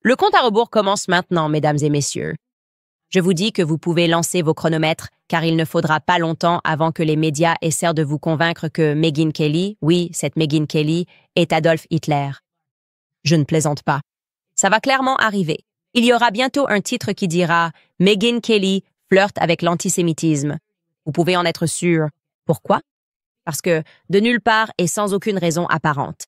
Le compte à rebours commence maintenant, mesdames et messieurs. Je vous dis que vous pouvez lancer vos chronomètres, car il ne faudra pas longtemps avant que les médias essaient de vous convaincre que Megyn Kelly, oui, cette Megyn Kelly, est Adolf Hitler. Je ne plaisante pas. Ça va clairement arriver. Il y aura bientôt un titre qui dira « Megyn Kelly flirte avec l'antisémitisme ». Vous pouvez en être sûr. Pourquoi? Parce que de nulle part et sans aucune raison apparente.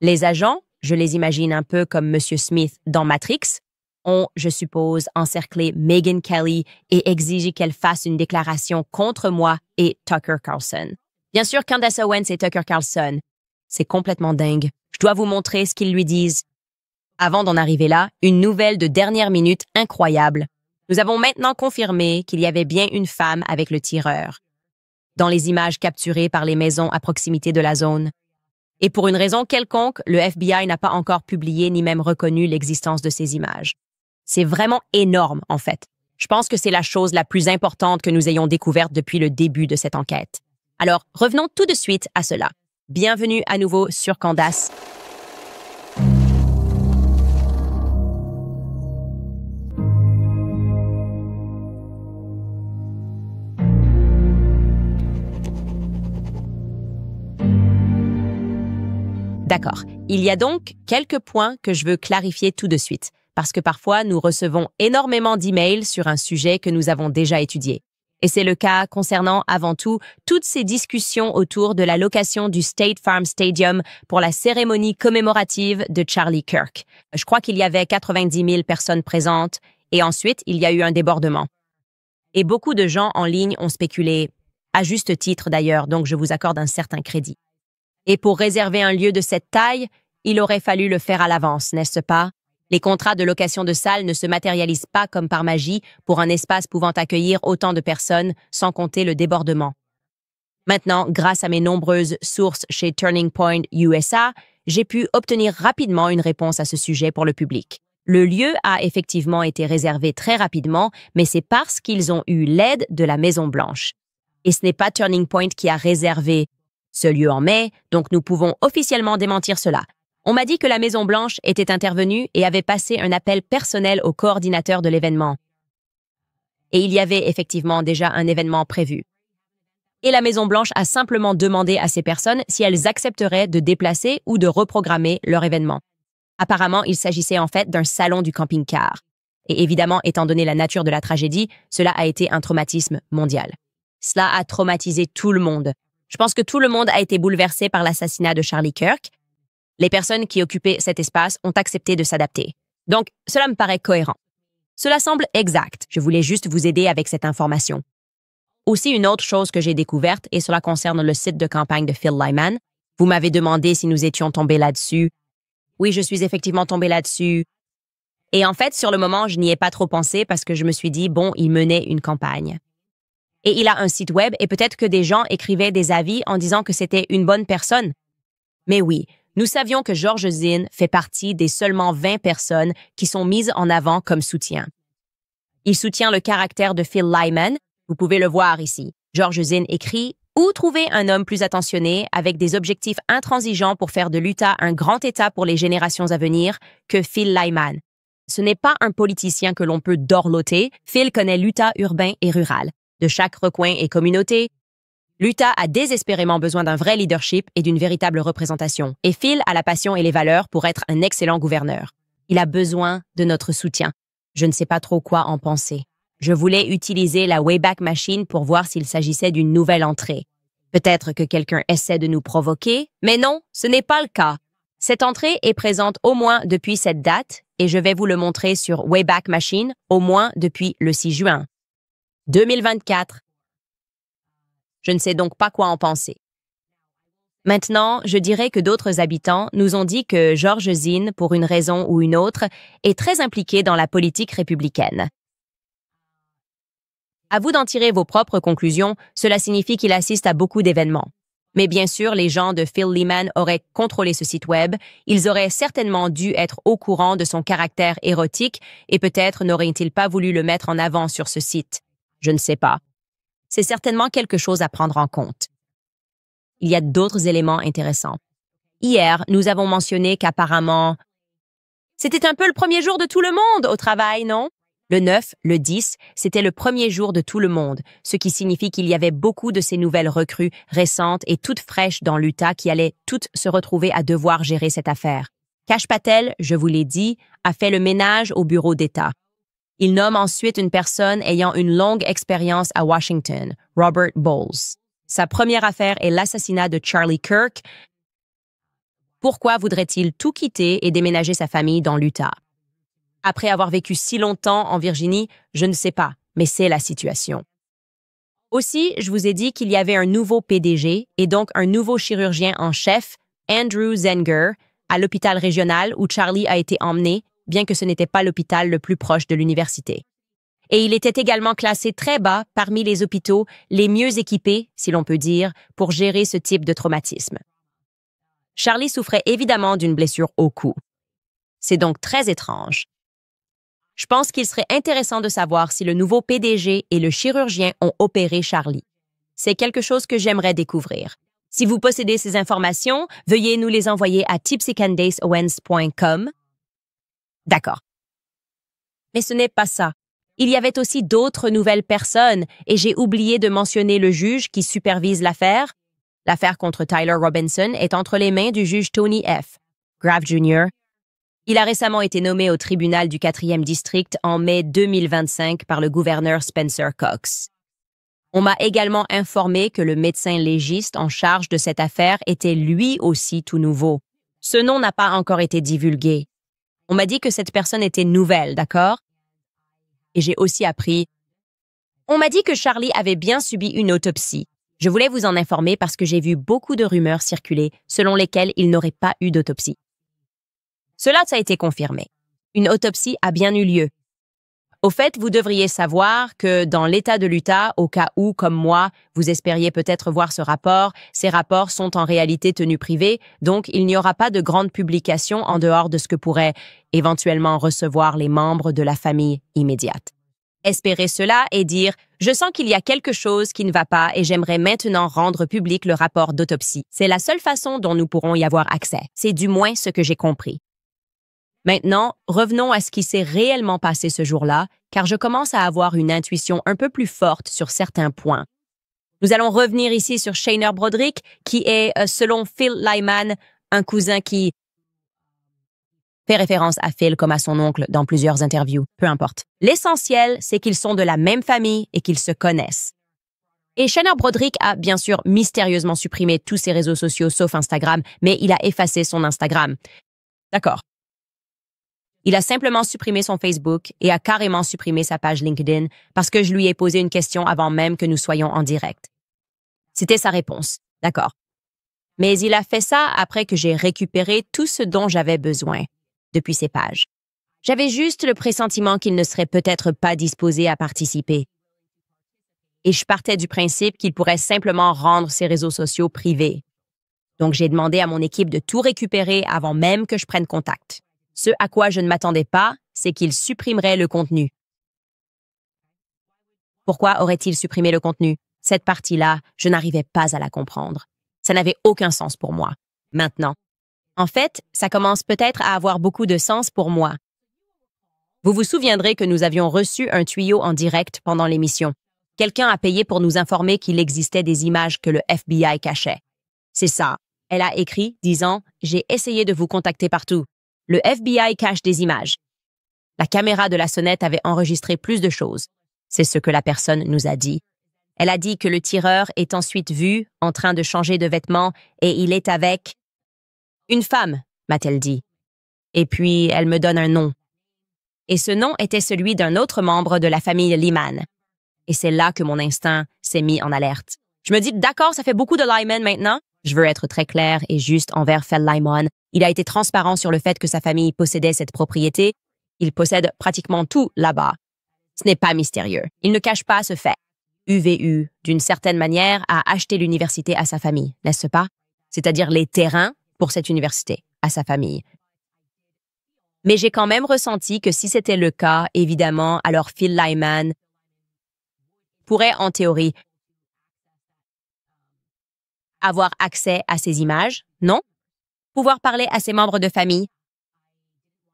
Les agents, je les imagine un peu comme Monsieur Smith dans Matrix, ont, je suppose, encerclé Megyn Kelly et exigé qu'elle fasse une déclaration contre moi et Tucker Carlson. Bien sûr, Candace Owens et Tucker Carlson. C'est complètement dingue. Je dois vous montrer ce qu'ils lui disent. Avant d'en arriver là, une nouvelle de dernière minute incroyable. Nous avons maintenant confirmé qu'il y avait bien une femme avec le tireur, dans les images capturées par les maisons à proximité de la zone. Et pour une raison quelconque, le FBI n'a pas encore publié ni même reconnu l'existence de ces images. C'est vraiment énorme, en fait. Je pense que c'est la chose la plus importante que nous ayons découverte depuis le début de cette enquête. Alors, revenons tout de suite à cela. Bienvenue à nouveau sur Candace. D'accord. Il y a donc quelques points que je veux clarifier tout de suite, parce que parfois nous recevons énormément d'emails sur un sujet que nous avons déjà étudié. Et c'est le cas concernant avant tout toutes ces discussions autour de la location du State Farm Stadium pour la cérémonie commémorative de Charlie Kirk. Je crois qu'il y avait 90 000 personnes présentes et ensuite il y a eu un débordement. Et beaucoup de gens en ligne ont spéculé, à juste titre d'ailleurs, donc je vous accorde un certain crédit. Et pour réserver un lieu de cette taille, il aurait fallu le faire à l'avance, n'est-ce pas? Les contrats de location de salles ne se matérialisent pas comme par magie pour un espace pouvant accueillir autant de personnes, sans compter le débordement. Maintenant, grâce à mes nombreuses sources chez Turning Point USA, j'ai pu obtenir rapidement une réponse à ce sujet pour le public. Le lieu a effectivement été réservé très rapidement, mais c'est parce qu'ils ont eu l'aide de la Maison-Blanche. Et ce n'est pas Turning Point qui a réservé ce lieu en mai, donc nous pouvons officiellement démentir cela. On m'a dit que la Maison-Blanche était intervenue et avait passé un appel personnel au coordinateur de l'événement. Et il y avait effectivement déjà un événement prévu. Et la Maison-Blanche a simplement demandé à ces personnes si elles accepteraient de déplacer ou de reprogrammer leur événement. Apparemment, il s'agissait en fait d'un salon du camping-car. Et évidemment, étant donné la nature de la tragédie, cela a été un traumatisme mondial. Cela a traumatisé tout le monde. Je pense que tout le monde a été bouleversé par l'assassinat de Charlie Kirk. Les personnes qui occupaient cet espace ont accepté de s'adapter. Donc, cela me paraît cohérent. Cela semble exact. Je voulais juste vous aider avec cette information. Aussi, une autre chose que j'ai découverte, et cela concerne le site de campagne de Phil Lyman. Vous m'avez demandé si nous étions tombés là-dessus. Oui, je suis effectivement tombée là-dessus. Et en fait, sur le moment, je n'y ai pas trop pensé parce que je me suis dit, bon, il menait une campagne. Et il a un site web et peut-être que des gens écrivaient des avis en disant que c'était une bonne personne. Mais oui, nous savions que George Zinn fait partie des seulement 20 personnes qui sont mises en avant comme soutien. Il soutient le caractère de Phil Lyman. Vous pouvez le voir ici. George Zinn écrit « Où trouver un homme plus attentionné avec des objectifs intransigeants pour faire de l'Utah un grand État pour les générations à venir que Phil Lyman. Ce n'est pas un politicien que l'on peut dorloter. Phil connaît l'Utah urbain et rural. De chaque recoin et communauté, l'Utah a désespérément besoin d'un vrai leadership et d'une véritable représentation. Et Phil a la passion et les valeurs pour être un excellent gouverneur. Il a besoin de notre soutien. Je ne sais pas trop quoi en penser. Je voulais utiliser la Wayback Machine pour voir s'il s'agissait d'une nouvelle entrée. Peut-être que quelqu'un essaie de nous provoquer, mais non, ce n'est pas le cas. Cette entrée est présente au moins depuis cette date et je vais vous le montrer sur Wayback Machine au moins depuis le 6 juin. 2024. Je ne sais donc pas quoi en penser. Maintenant, je dirais que d'autres habitants nous ont dit que George Zinn, pour une raison ou une autre, est très impliqué dans la politique républicaine. À vous d'en tirer vos propres conclusions, cela signifie qu'il assiste à beaucoup d'événements. Mais bien sûr, les gens de Phil Lyman auraient contrôlé ce site web, ils auraient certainement dû être au courant de son caractère érotique et peut-être n'auraient-ils pas voulu le mettre en avant sur ce site. Je ne sais pas. C'est certainement quelque chose à prendre en compte. Il y a d'autres éléments intéressants. Hier, nous avons mentionné qu'apparemment, C'était un peu le premier jour de tout le monde au travail, non? Le 9, le 10, c'était le premier jour de tout le monde, ce qui signifie qu'il y avait beaucoup de ces nouvelles recrues récentes et toutes fraîches dans l'Utah qui allaient toutes se retrouver à devoir gérer cette affaire. Kash Patel, je vous l'ai dit, a fait le ménage au bureau d'État. Il nomme ensuite une personne ayant une longue expérience à Washington, Robert Bowles. Sa première affaire est l'assassinat de Charlie Kirk. Pourquoi voudrait-il tout quitter et déménager sa famille dans l'Utah? Après avoir vécu si longtemps en Virginie, je ne sais pas, mais c'est la situation. Aussi, je vous ai dit qu'il y avait un nouveau PDG et donc un nouveau chirurgien en chef, Andrew Zenger, à l'hôpital régional où Charlie a été emmené, bien que ce n'était pas l'hôpital le plus proche de l'université. Et il était également classé très bas parmi les hôpitaux les mieux équipés, si l'on peut dire, pour gérer ce type de traumatisme. Charlie souffrait évidemment d'une blessure au cou. C'est donc très étrange. Je pense qu'il serait intéressant de savoir si le nouveau PDG et le chirurgien ont opéré Charlie. C'est quelque chose que j'aimerais découvrir. Si vous possédez ces informations, veuillez nous les envoyer à tipsycandaceowens.com. D'accord. Mais ce n'est pas ça. Il y avait aussi d'autres nouvelles personnes et j'ai oublié de mentionner le juge qui supervise l'affaire. L'affaire contre Tyler Robinson est entre les mains du juge Tony F. Graff Jr. Il a récemment été nommé au tribunal du 4e district en mai 2025 par le gouverneur Spencer Cox. On m'a également informé que le médecin légiste en charge de cette affaire était lui aussi tout nouveau. Ce nom n'a pas encore été divulgué. On m'a dit que cette personne était nouvelle, d'accord? Et j'ai aussi appris... On m'a dit que Charlie avait bien subi une autopsie. Je voulais vous en informer parce que j'ai vu beaucoup de rumeurs circuler selon lesquelles il n'aurait pas eu d'autopsie. Cela a été confirmé. Une autopsie a bien eu lieu. Au fait, vous devriez savoir que dans l'État de l'Utah, au cas où, comme moi, vous espériez peut-être voir ce rapport, ces rapports sont en réalité tenus privés, donc il n'y aura pas de grande publication en dehors de ce que pourraient éventuellement recevoir les membres de la famille immédiate. Espérer cela et dire « Je sens qu'il y a quelque chose qui ne va pas et j'aimerais maintenant rendre public le rapport d'autopsie. C'est la seule façon dont nous pourrons y avoir accès. C'est du moins ce que j'ai compris. » Maintenant, revenons à ce qui s'est réellement passé ce jour-là, car je commence à avoir une intuition un peu plus forte sur certains points. Nous allons revenir ici sur Shaner Broderick, qui est, selon Phil Lyman, un cousin qui fait référence à Phil comme à son oncle dans plusieurs interviews, peu importe. L'essentiel, c'est qu'ils sont de la même famille et qu'ils se connaissent. Et Shaner Broderick a bien sûr mystérieusement supprimé tous ses réseaux sociaux sauf Instagram, mais il a effacé son Instagram. D'accord. Il a simplement supprimé son Facebook et a carrément supprimé sa page LinkedIn parce que je lui ai posé une question avant même que nous soyons en direct. C'était sa réponse. D'accord. Mais il a fait ça après que j'ai récupéré tout ce dont j'avais besoin depuis ces pages. J'avais juste le pressentiment qu'il ne serait peut-être pas disposé à participer. Et je partais du principe qu'il pourrait simplement rendre ses réseaux sociaux privés. Donc j'ai demandé à mon équipe de tout récupérer avant même que je prenne contact. Ce à quoi je ne m'attendais pas, c'est qu'il supprimerait le contenu. Pourquoi aurait-il supprimé le contenu? Cette partie-là, je n'arrivais pas à la comprendre. Ça n'avait aucun sens pour moi. Maintenant. En fait, ça commence peut-être à avoir beaucoup de sens pour moi. Vous vous souviendrez que nous avions reçu un tuyau en direct pendant l'émission. Quelqu'un a payé pour nous informer qu'il existait des images que le FBI cachait. C'est ça. Elle a écrit, disant « J'ai essayé de vous contacter partout. Le FBI cache des images. » La caméra de la sonnette avait enregistré plus de choses. C'est ce que la personne nous a dit. Elle a dit que le tireur est ensuite vu en train de changer de vêtements et il est avec une femme, m'a-t-elle dit. Et puis, elle me donne un nom. Et ce nom était celui d'un autre membre de la famille Lyman. Et c'est là que mon instinct s'est mis en alerte. Je me dis, d'accord, ça fait beaucoup de Lyman maintenant. Je veux être très clair et juste envers Phil Lyman. Il a été transparent sur le fait que sa famille possédait cette propriété. Il possède pratiquement tout là-bas. Ce n'est pas mystérieux. Il ne cache pas ce fait. UVU, d'une certaine manière, a acheté l'université à sa famille, n'est-ce pas? C'est-à-dire les terrains pour cette université, à sa famille. Mais j'ai quand même ressenti que si c'était le cas, évidemment, alors Phil Lyman pourrait, en théorie, avoir accès à ces images, non? Pouvoir parler à ses membres de famille.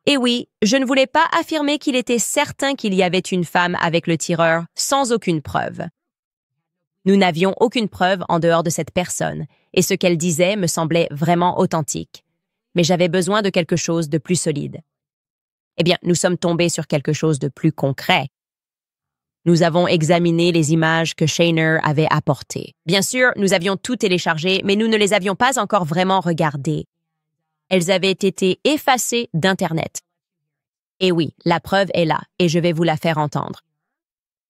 Et oui, je ne voulais pas affirmer qu'il était certain qu'il y avait une femme avec le tireur sans aucune preuve. Nous n'avions aucune preuve en dehors de cette personne, et ce qu'elle disait me semblait vraiment authentique. Mais j'avais besoin de quelque chose de plus solide. Eh bien, nous sommes tombés sur quelque chose de plus concret. Nous avons examiné les images que Shayner avait apportées. Bien sûr, nous avions tout téléchargé, mais nous ne les avions pas encore vraiment regardées. Elles avaient été effacées d'Internet. Et oui, la preuve est là, et je vais vous la faire entendre.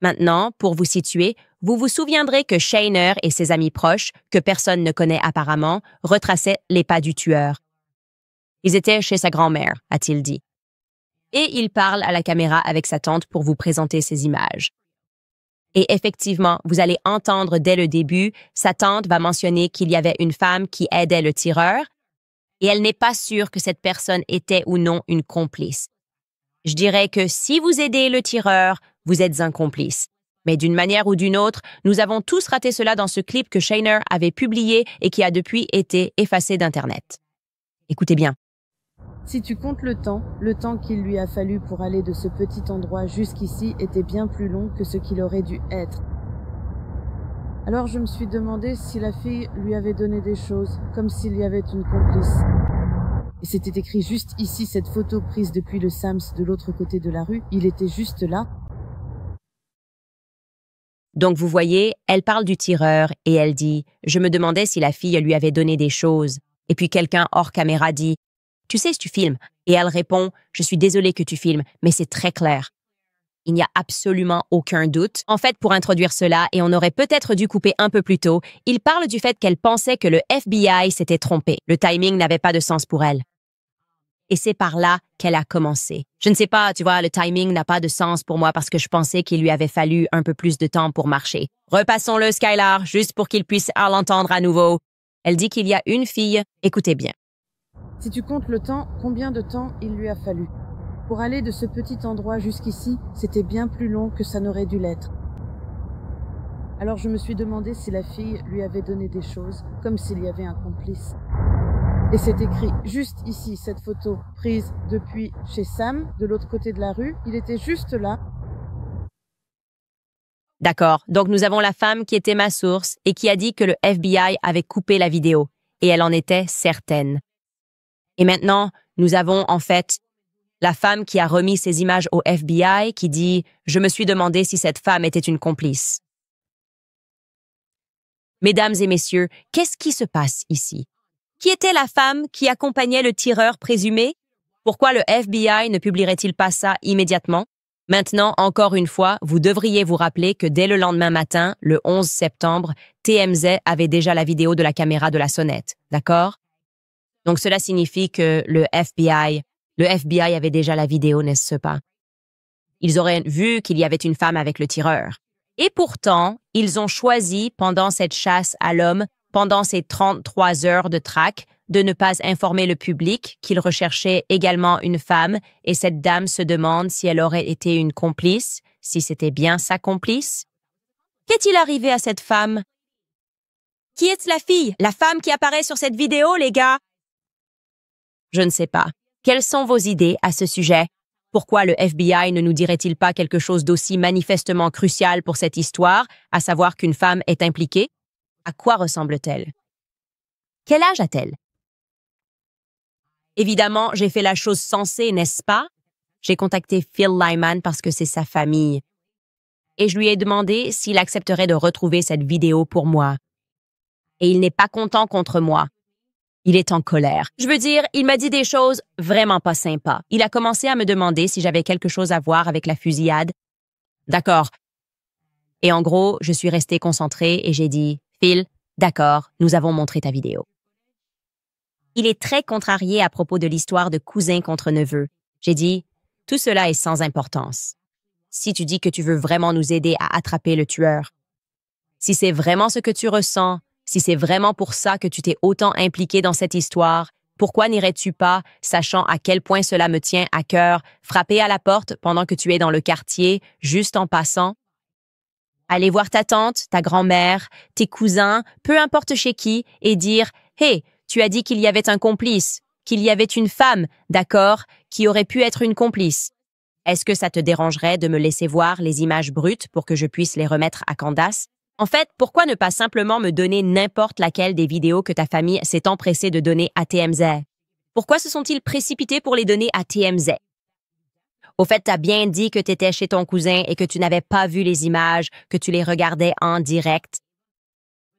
Maintenant, pour vous situer, vous vous souviendrez que Shayner et ses amis proches, que personne ne connaît apparemment, retraçaient les pas du tueur. Ils étaient chez sa grand-mère, a-t-il dit. Et il parle à la caméra avec sa tante pour vous présenter ces images. Et effectivement, vous allez entendre dès le début, sa tante va mentionner qu'il y avait une femme qui aidait le tireur, et elle n'est pas sûre que cette personne était ou non une complice. Je dirais que si vous aidez le tireur, vous êtes un complice. Mais d'une manière ou d'une autre, nous avons tous raté cela dans ce clip que Shayner avait publié et qui a depuis été effacé d'Internet. Écoutez bien. Si tu comptes le temps qu'il lui a fallu pour aller de ce petit endroit jusqu'ici était bien plus long que ce qu'il aurait dû être. Alors je me suis demandé si la fille lui avait donné des choses, comme s'il y avait une complice. Et c'était écrit juste ici, cette photo prise depuis le Sams de l'autre côté de la rue, il était juste là. Donc vous voyez, elle parle du tireur et elle dit « Je me demandais si la fille lui avait donné des choses. » Et puis quelqu'un hors caméra dit « Tu sais si tu filmes ?» Et elle répond « Je suis désolée que tu filmes, mais c'est très clair. » Il n'y a absolument aucun doute. En fait, pour introduire cela, et on aurait peut-être dû couper un peu plus tôt, il parle du fait qu'elle pensait que le FBI s'était trompé. Le timing n'avait pas de sens pour elle. Et c'est par là qu'elle a commencé. Je ne sais pas, tu vois, le timing n'a pas de sens pour moi parce que je pensais qu'il lui avait fallu un peu plus de temps pour marcher. Repassons-le, Skylar, juste pour qu'il puisse l'entendre à nouveau. Elle dit qu'il y a une fille. Écoutez bien. Si tu comptes le temps, combien de temps il lui a fallu? Pour aller de ce petit endroit jusqu'ici, c'était bien plus long que ça n'aurait dû l'être. Alors je me suis demandé si la fille lui avait donné des choses, comme s'il y avait un complice. Et c'est écrit juste ici, cette photo prise depuis chez Sam, de l'autre côté de la rue. Il était juste là. D'accord, donc nous avons la femme qui était ma source et qui a dit que le FBI avait coupé la vidéo, et elle en était certaine. Et maintenant, nous avons en fait la femme qui a remis ces images au FBI qui dit « Je me suis demandé si cette femme était une complice. » Mesdames et messieurs, qu'est-ce qui se passe ici? Qui était la femme qui accompagnait le tireur présumé? Pourquoi le FBI ne publierait-il pas ça immédiatement? Maintenant, encore une fois, vous devriez vous rappeler que dès le lendemain matin, le 11 septembre, TMZ avait déjà la vidéo de la caméra de la sonnette, d'accord? Donc cela signifie que le FBI avait déjà la vidéo, n'est-ce pas? Ils auraient vu qu'il y avait une femme avec le tireur. Et pourtant, ils ont choisi, pendant cette chasse à l'homme, pendant ces 33 heures de traque, de ne pas informer le public qu'ils recherchaient également une femme et cette dame se demande si elle aurait été une complice, si c'était bien sa complice. Qu'est-il arrivé à cette femme? Qui est la fille, la femme qui apparaît sur cette vidéo, les gars? Je ne sais pas. Quelles sont vos idées à ce sujet? Pourquoi le FBI ne nous dirait-il pas quelque chose d'aussi manifestement crucial pour cette histoire, à savoir qu'une femme est impliquée? À quoi ressemble-t-elle? Quel âge a-t-elle? Évidemment, j'ai fait la chose sensée, n'est-ce pas? J'ai contacté Phil Lyman parce que c'est sa famille. Et je lui ai demandé s'il accepterait de retrouver cette vidéo pour moi. Et il n'est pas content contre moi. Il est en colère. Je veux dire, il m'a dit des choses vraiment pas sympas. Il a commencé à me demander si j'avais quelque chose à voir avec la fusillade. D'accord. Et en gros, je suis restée concentrée et j'ai dit « Phil, d'accord, nous avons montré ta vidéo. » Il est très contrarié à propos de l'histoire de cousin contre neveu. J'ai dit « Tout cela est sans importance. Si tu dis que tu veux vraiment nous aider à attraper le tueur, si c'est vraiment ce que tu ressens, si c'est vraiment pour ça que tu t'es autant impliqué dans cette histoire, pourquoi n'irais-tu pas, sachant à quel point cela me tient à cœur, frapper à la porte pendant que tu es dans le quartier, juste en passant? Aller voir ta tante, ta grand-mère, tes cousins, peu importe chez qui, et dire « Hey, tu as dit qu'il y avait un complice. qu'il y avait une femme, d'accord, qui aurait pu être une complice. Est-ce que ça te dérangerait de me laisser voir les images brutes pour que je puisse les remettre à Candace? En fait, pourquoi ne pas simplement me donner n'importe laquelle des vidéos que ta famille s'est empressée de donner à TMZ? Pourquoi se sont-ils précipités pour les donner à TMZ? Au fait, t'as bien dit que t'étais chez ton cousin et que tu n'avais pas vu les images, que tu les regardais en direct.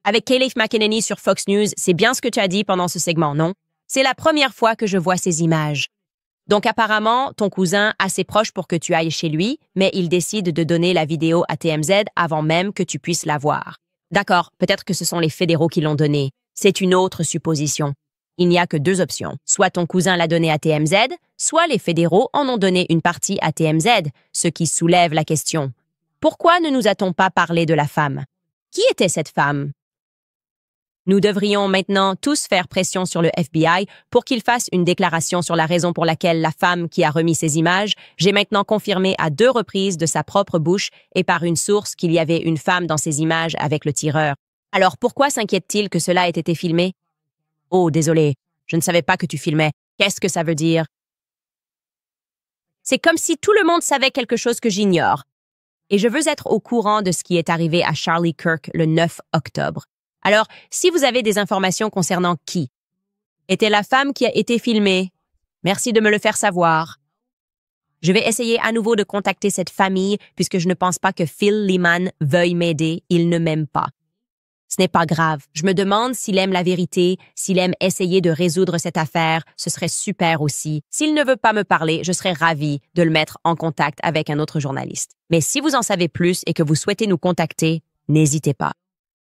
Avec Kayleigh McEnany sur Fox News, c'est bien ce que tu as dit pendant ce segment, non? C'est la première fois que je vois ces images. Donc apparemment, ton cousin assez proche pour que tu ailles chez lui, mais il décide de donner la vidéo à TMZ avant même que tu puisses la voir. D'accord, peut-être que ce sont les fédéraux qui l'ont donnée. C'est une autre supposition. Il n'y a que deux options. Soit ton cousin l'a donnée à TMZ, soit les fédéraux en ont donné une partie à TMZ, ce qui soulève la question. Pourquoi ne nous a-t-on pas parlé de la femme? Qui était cette femme? Nous devrions maintenant tous faire pression sur le FBI pour qu'il fasse une déclaration sur la raison pour laquelle la femme qui a remis ces images, j'ai maintenant confirmé à 2 reprises de sa propre bouche et par une source qu'il y avait une femme dans ces images avec le tireur. Alors pourquoi s'inquiète-t-il que cela ait été filmé? Oh, désolé, je ne savais pas que tu filmais. Qu'est-ce que ça veut dire? C'est comme si tout le monde savait quelque chose que j'ignore. Et je veux être au courant de ce qui est arrivé à Charlie Kirk le 9 octobre. Alors, si vous avez des informations concernant qui était la femme qui a été filmée, merci de me le faire savoir. Je vais essayer à nouveau de contacter cette famille puisque je ne pense pas que Phil Lehman veuille m'aider. Il ne m'aime pas. Ce n'est pas grave. Je me demande s'il aime la vérité, s'il aime essayer de résoudre cette affaire. Ce serait super aussi. S'il ne veut pas me parler, je serais ravie de le mettre en contact avec un autre journaliste. Mais si vous en savez plus et que vous souhaitez nous contacter, n'hésitez pas.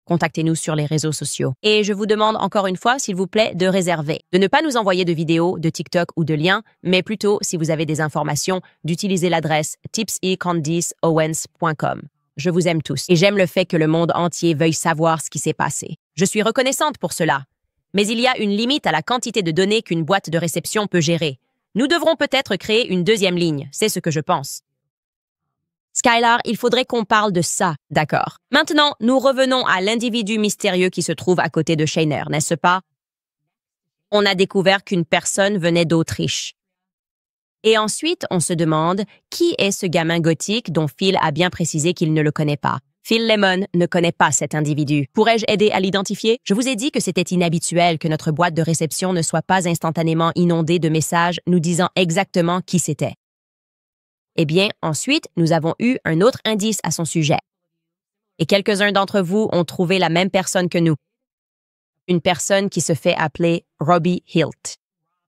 Contactez-nous sur les réseaux sociaux. Et je vous demande encore une fois, s'il vous plaît, de réserver. De ne pas nous envoyer de vidéos, de TikTok ou de liens, mais plutôt, si vous avez des informations, d'utiliser l'adresse tipsycandiceowens.com. Je vous aime tous et j'aime le fait que le monde entier veuille savoir ce qui s'est passé. Je suis reconnaissante pour cela. Mais il y a une limite à la quantité de données qu'une boîte de réception peut gérer. Nous devrons peut-être créer une deuxième ligne, c'est ce que je pense. Skylar, il faudrait qu'on parle de ça, d'accord. Maintenant, nous revenons à l'individu mystérieux qui se trouve à côté de Shainer, n'est-ce pas? On a découvert qu'une personne venait d'Autriche. Et ensuite, on se demande qui est ce gamin gothique dont Phil a bien précisé qu'il ne le connaît pas. Phil Lemon ne connaît pas cet individu. Pourrais-je aider à l'identifier? Je vous ai dit que c'était inhabituel que notre boîte de réception ne soit pas instantanément inondée de messages nous disant exactement qui c'était. Eh bien, ensuite, nous avons eu un autre indice à son sujet. Et quelques-uns d'entre vous ont trouvé la même personne que nous. Une personne qui se fait appeler Robbie Hilt,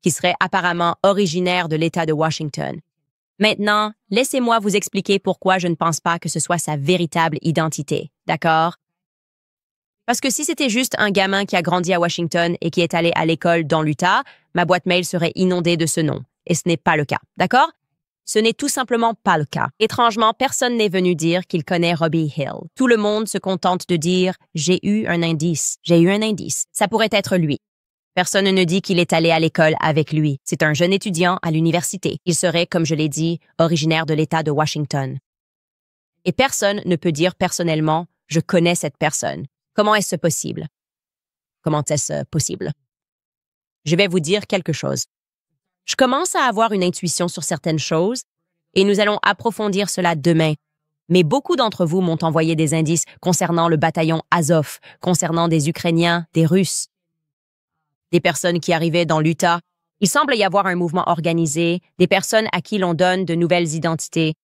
qui serait apparemment originaire de l'État de Washington. Maintenant, laissez-moi vous expliquer pourquoi je ne pense pas que ce soit sa véritable identité, d'accord? Parce que si c'était juste un gamin qui a grandi à Washington et qui est allé à l'école dans l'Utah, ma boîte mail serait inondée de ce nom. Et ce n'est pas le cas, d'accord? Ce n'est tout simplement pas le cas. Étrangement, personne n'est venu dire qu'il connaît Robbie Hill. Tout le monde se contente de dire « j'ai eu un indice, j'ai eu un indice ». Ça pourrait être lui. Personne ne dit qu'il est allé à l'école avec lui. C'est un jeune étudiant à l'université. Il serait, comme je l'ai dit, originaire de l'État de Washington. Et personne ne peut dire personnellement « je connais cette personne ». Comment est-ce possible? Comment est-ce possible? Je vais vous dire quelque chose. Je commence à avoir une intuition sur certaines choses et nous allons approfondir cela demain. Mais beaucoup d'entre vous m'ont envoyé des indices concernant le bataillon Azov, concernant des Ukrainiens, des Russes, des personnes qui arrivaient dans l'Utah. Il semble y avoir un mouvement organisé, des personnes à qui l'on donne de nouvelles identités.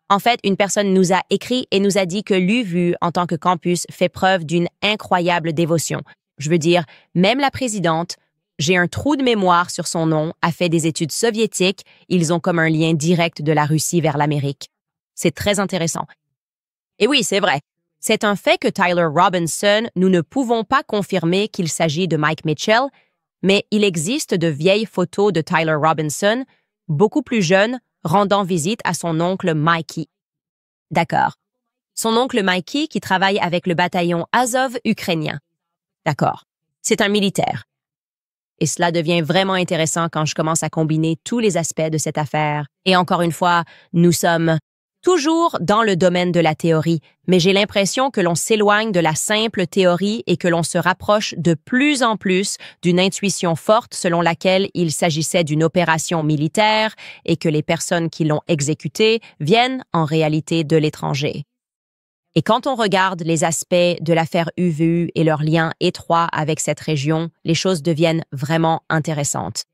En fait, une personne nous a écrit et nous a dit que l'UVU, en tant que campus, fait preuve d'une incroyable dévotion. Je veux dire, même la présidente, j'ai un trou de mémoire sur son nom, a fait des études soviétiques, ils ont comme un lien direct de la Russie vers l'Amérique. C'est très intéressant. Et oui, c'est vrai. C'est un fait que Tyler Robinson, nous ne pouvons pas confirmer qu'il s'agit de Mike Mitchell, mais il existe de vieilles photos de Tyler Robinson, beaucoup plus jeune, rendant visite à son oncle Mikey. D'accord. Son oncle Mikey qui travaille avec le bataillon Azov ukrainien. D'accord. C'est un militaire. Et cela devient vraiment intéressant quand je commence à combiner tous les aspects de cette affaire. Et encore une fois, nous sommes Toujours dans le domaine de la théorie, mais j'ai l'impression que l'on s'éloigne de la simple théorie et que l'on se rapproche de plus en plus d'une intuition forte selon laquelle il s'agissait d'une opération militaire et que les personnes qui l'ont exécutée viennent en réalité de l'étranger. Et quand on regarde les aspects de l'affaire UVU et leurs liens étroits avec cette région, les choses deviennent vraiment intéressantes.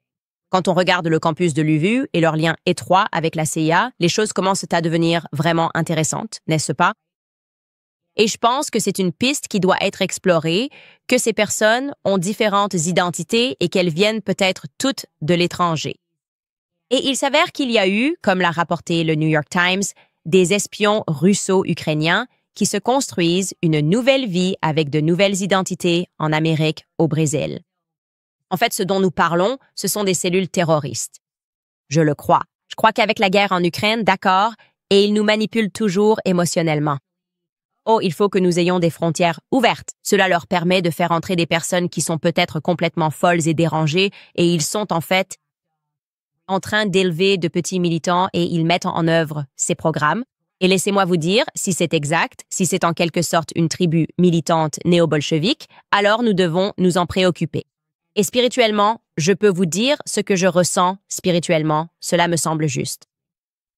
Quand on regarde le campus de l'UVU et leurs liens étroits avec la CIA, les choses commencent à devenir vraiment intéressantes, n'est-ce pas? Et je pense que c'est une piste qui doit être explorée, que ces personnes ont différentes identités et qu'elles viennent peut-être toutes de l'étranger. Et il s'avère qu'il y a eu, comme l'a rapporté le New York Times, des espions russo-ukrainiens qui se construisent une nouvelle vie avec de nouvelles identités en Amérique, au Brésil. En fait, ce dont nous parlons, ce sont des cellules terroristes. Je le crois. Je crois qu'avec la guerre en Ukraine, d'accord, et ils nous manipulent toujours émotionnellement. Oh, il faut que nous ayons des frontières ouvertes. Cela leur permet de faire entrer des personnes qui sont peut-être complètement folles et dérangées, et ils sont en fait en train d'élever de petits militants et ils mettent en œuvre ces programmes. Et laissez-moi vous dire, si c'est exact, si c'est en quelque sorte une tribu militante néo-bolchevique, alors nous devons nous en préoccuper. Et spirituellement, je peux vous dire ce que je ressens spirituellement, cela me semble juste.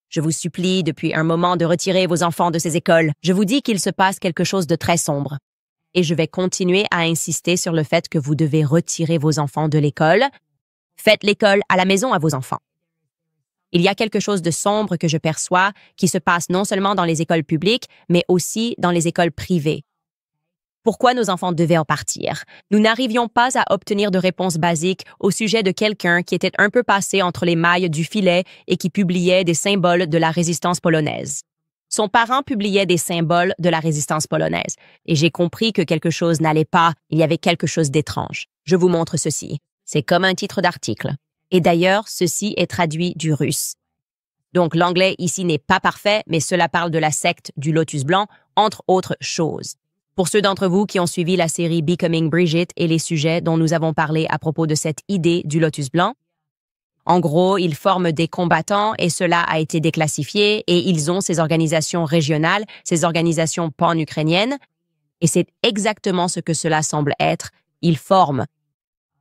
Je vous supplie depuis un moment de retirer vos enfants de ces écoles. Je vous dis qu'il se passe quelque chose de très sombre. Et je vais continuer à insister sur le fait que vous devez retirer vos enfants de l'école. Faites l'école à la maison à vos enfants. Il y a quelque chose de sombre que je perçois qui se passe non seulement dans les écoles publiques, mais aussi dans les écoles privées. Pourquoi nos enfants devaient en partir? Nous n'arrivions pas à obtenir de réponse basique au sujet de quelqu'un qui était un peu passé entre les mailles du filet et qui publiait des symboles de la résistance polonaise. Son parent publiait des symboles de la résistance polonaise, et j'ai compris que quelque chose n'allait pas, il y avait quelque chose d'étrange. Je vous montre ceci. C'est comme un titre d'article. Et d'ailleurs, ceci est traduit du russe. Donc l'anglais ici n'est pas parfait, mais cela parle de la secte du Lotus Blanc, entre autres choses. Pour ceux d'entre vous qui ont suivi la série Becoming Bridget et les sujets dont nous avons parlé à propos de cette idée du Lotus Blanc, en gros, ils forment des combattants et cela a été déclassifié et ils ont ces organisations régionales, ces organisations pan-ukrainiennes, et c'est exactement ce que cela semble être. Ils forment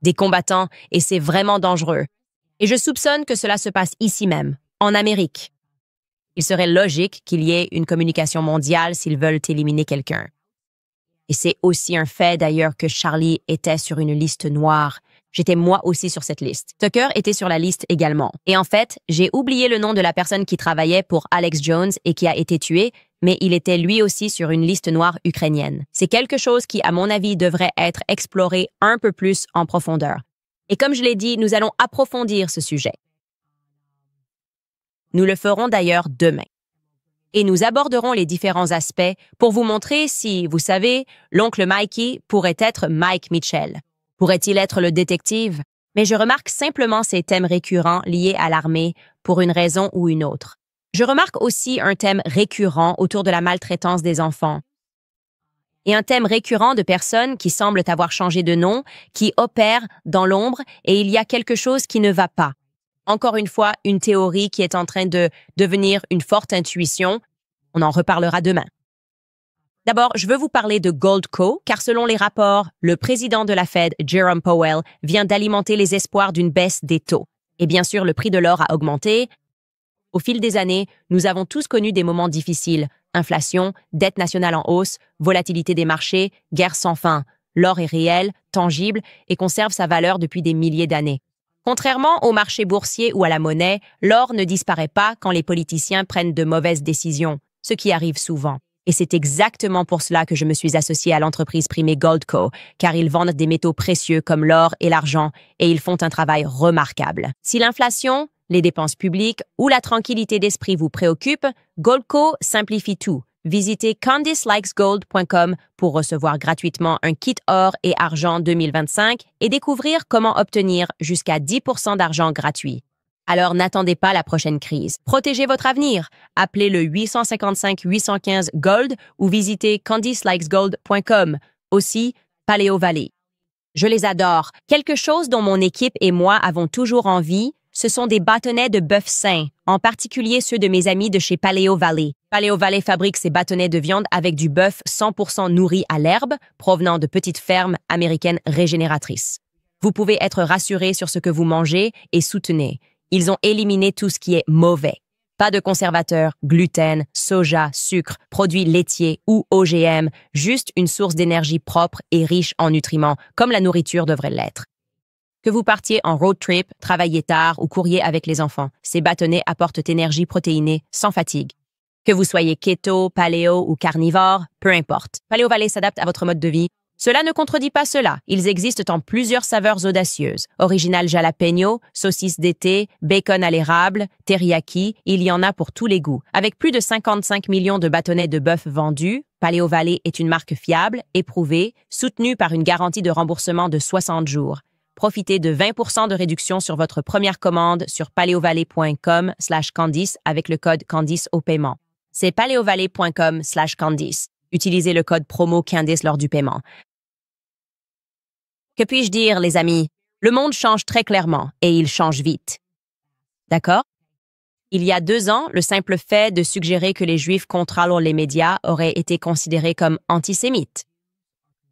des combattants et c'est vraiment dangereux. Et je soupçonne que cela se passe ici même, en Amérique. Il serait logique qu'il y ait une communication mondiale s'ils veulent éliminer quelqu'un. Et c'est aussi un fait d'ailleurs que Charlie était sur une liste noire. J'étais moi aussi sur cette liste. Tucker était sur la liste également. Et en fait, j'ai oublié le nom de la personne qui travaillait pour Alex Jones et qui a été tué, mais il était lui aussi sur une liste noire ukrainienne. C'est quelque chose qui, à mon avis, devrait être exploré un peu plus en profondeur. Et comme je l'ai dit, nous allons approfondir ce sujet. Nous le ferons d'ailleurs demain. Et nous aborderons les différents aspects pour vous montrer si, vous savez, l'oncle Mikey pourrait être Mike Mitchell. Pourrait-il être le détective? Mais je remarque simplement ces thèmes récurrents liés à l'armée pour une raison ou une autre. Je remarque aussi un thème récurrent autour de la maltraitance des enfants. Et un thème récurrent de personnes qui semblent avoir changé de nom, qui opèrent dans l'ombre et il y a quelque chose qui ne va pas. Encore une fois, une théorie qui est en train de devenir une forte intuition. On en reparlera demain. D'abord, je veux vous parler de Goldco, car selon les rapports, le président de la Fed, Jerome Powell, vient d'alimenter les espoirs d'une baisse des taux. Et bien sûr, le prix de l'or a augmenté. Au fil des années, nous avons tous connu des moments difficiles. Inflation, dette nationale en hausse, volatilité des marchés, guerre sans fin. L'or est réel, tangible et conserve sa valeur depuis des milliers d'années. Contrairement au marché boursier ou à la monnaie, l'or ne disparaît pas quand les politiciens prennent de mauvaises décisions, ce qui arrive souvent. Et c'est exactement pour cela que je me suis associée à l'entreprise primée Goldco, car ils vendent des métaux précieux comme l'or et l'argent, et ils font un travail remarquable. Si l'inflation, les dépenses publiques ou la tranquillité d'esprit vous préoccupent, Goldco simplifie tout. Visitez CandiceLikesGold.com pour recevoir gratuitement un kit or et argent 2025 et découvrir comment obtenir jusqu'à 10% d'argent gratuit. Alors n'attendez pas la prochaine crise. Protégez votre avenir. Appelez le 855-815-GOLD ou visitez CandiceLikesGold.com. Aussi, Paléo Valley. Je les adore. Quelque chose dont mon équipe et moi avons toujours envie, ce sont des bâtonnets de bœuf sain, en particulier ceux de mes amis de chez Paleo Valley. Paleo Valley fabrique ces bâtonnets de viande avec du bœuf 100% nourri à l'herbe, provenant de petites fermes américaines régénératrices. Vous pouvez être rassuré sur ce que vous mangez et soutenez. Ils ont éliminé tout ce qui est mauvais. Pas de conservateurs, gluten, soja, sucre, produits laitiers ou OGM, juste une source d'énergie propre et riche en nutriments, comme la nourriture devrait l'être. Que vous partiez en road trip, travaillez tard ou couriez avec les enfants, ces bâtonnets apportent énergie protéinée sans fatigue. Que vous soyez keto, paléo ou carnivore, peu importe. Paleo Valley s'adapte à votre mode de vie. Cela ne contredit pas cela. Ils existent en plusieurs saveurs audacieuses. Original jalapeno, saucisse d'été, bacon à l'érable, teriyaki, il y en a pour tous les goûts. Avec plus de 55 millions de bâtonnets de bœuf vendus, Paleo Valley est une marque fiable, éprouvée, soutenue par une garantie de remboursement de 60 jours. Profitez de 20% de réduction sur votre première commande sur paleovalley.com/Candice avec le code Candice au paiement. C'est paleovalley.com/Candice. Utilisez le code promo Candice lors du paiement. Que puis-je dire, les amis? Le monde change très clairement et il change vite. D'accord? Il y a 2 ans, le simple fait de suggérer que les Juifs contrôlent les médias aurait été considéré comme antisémite.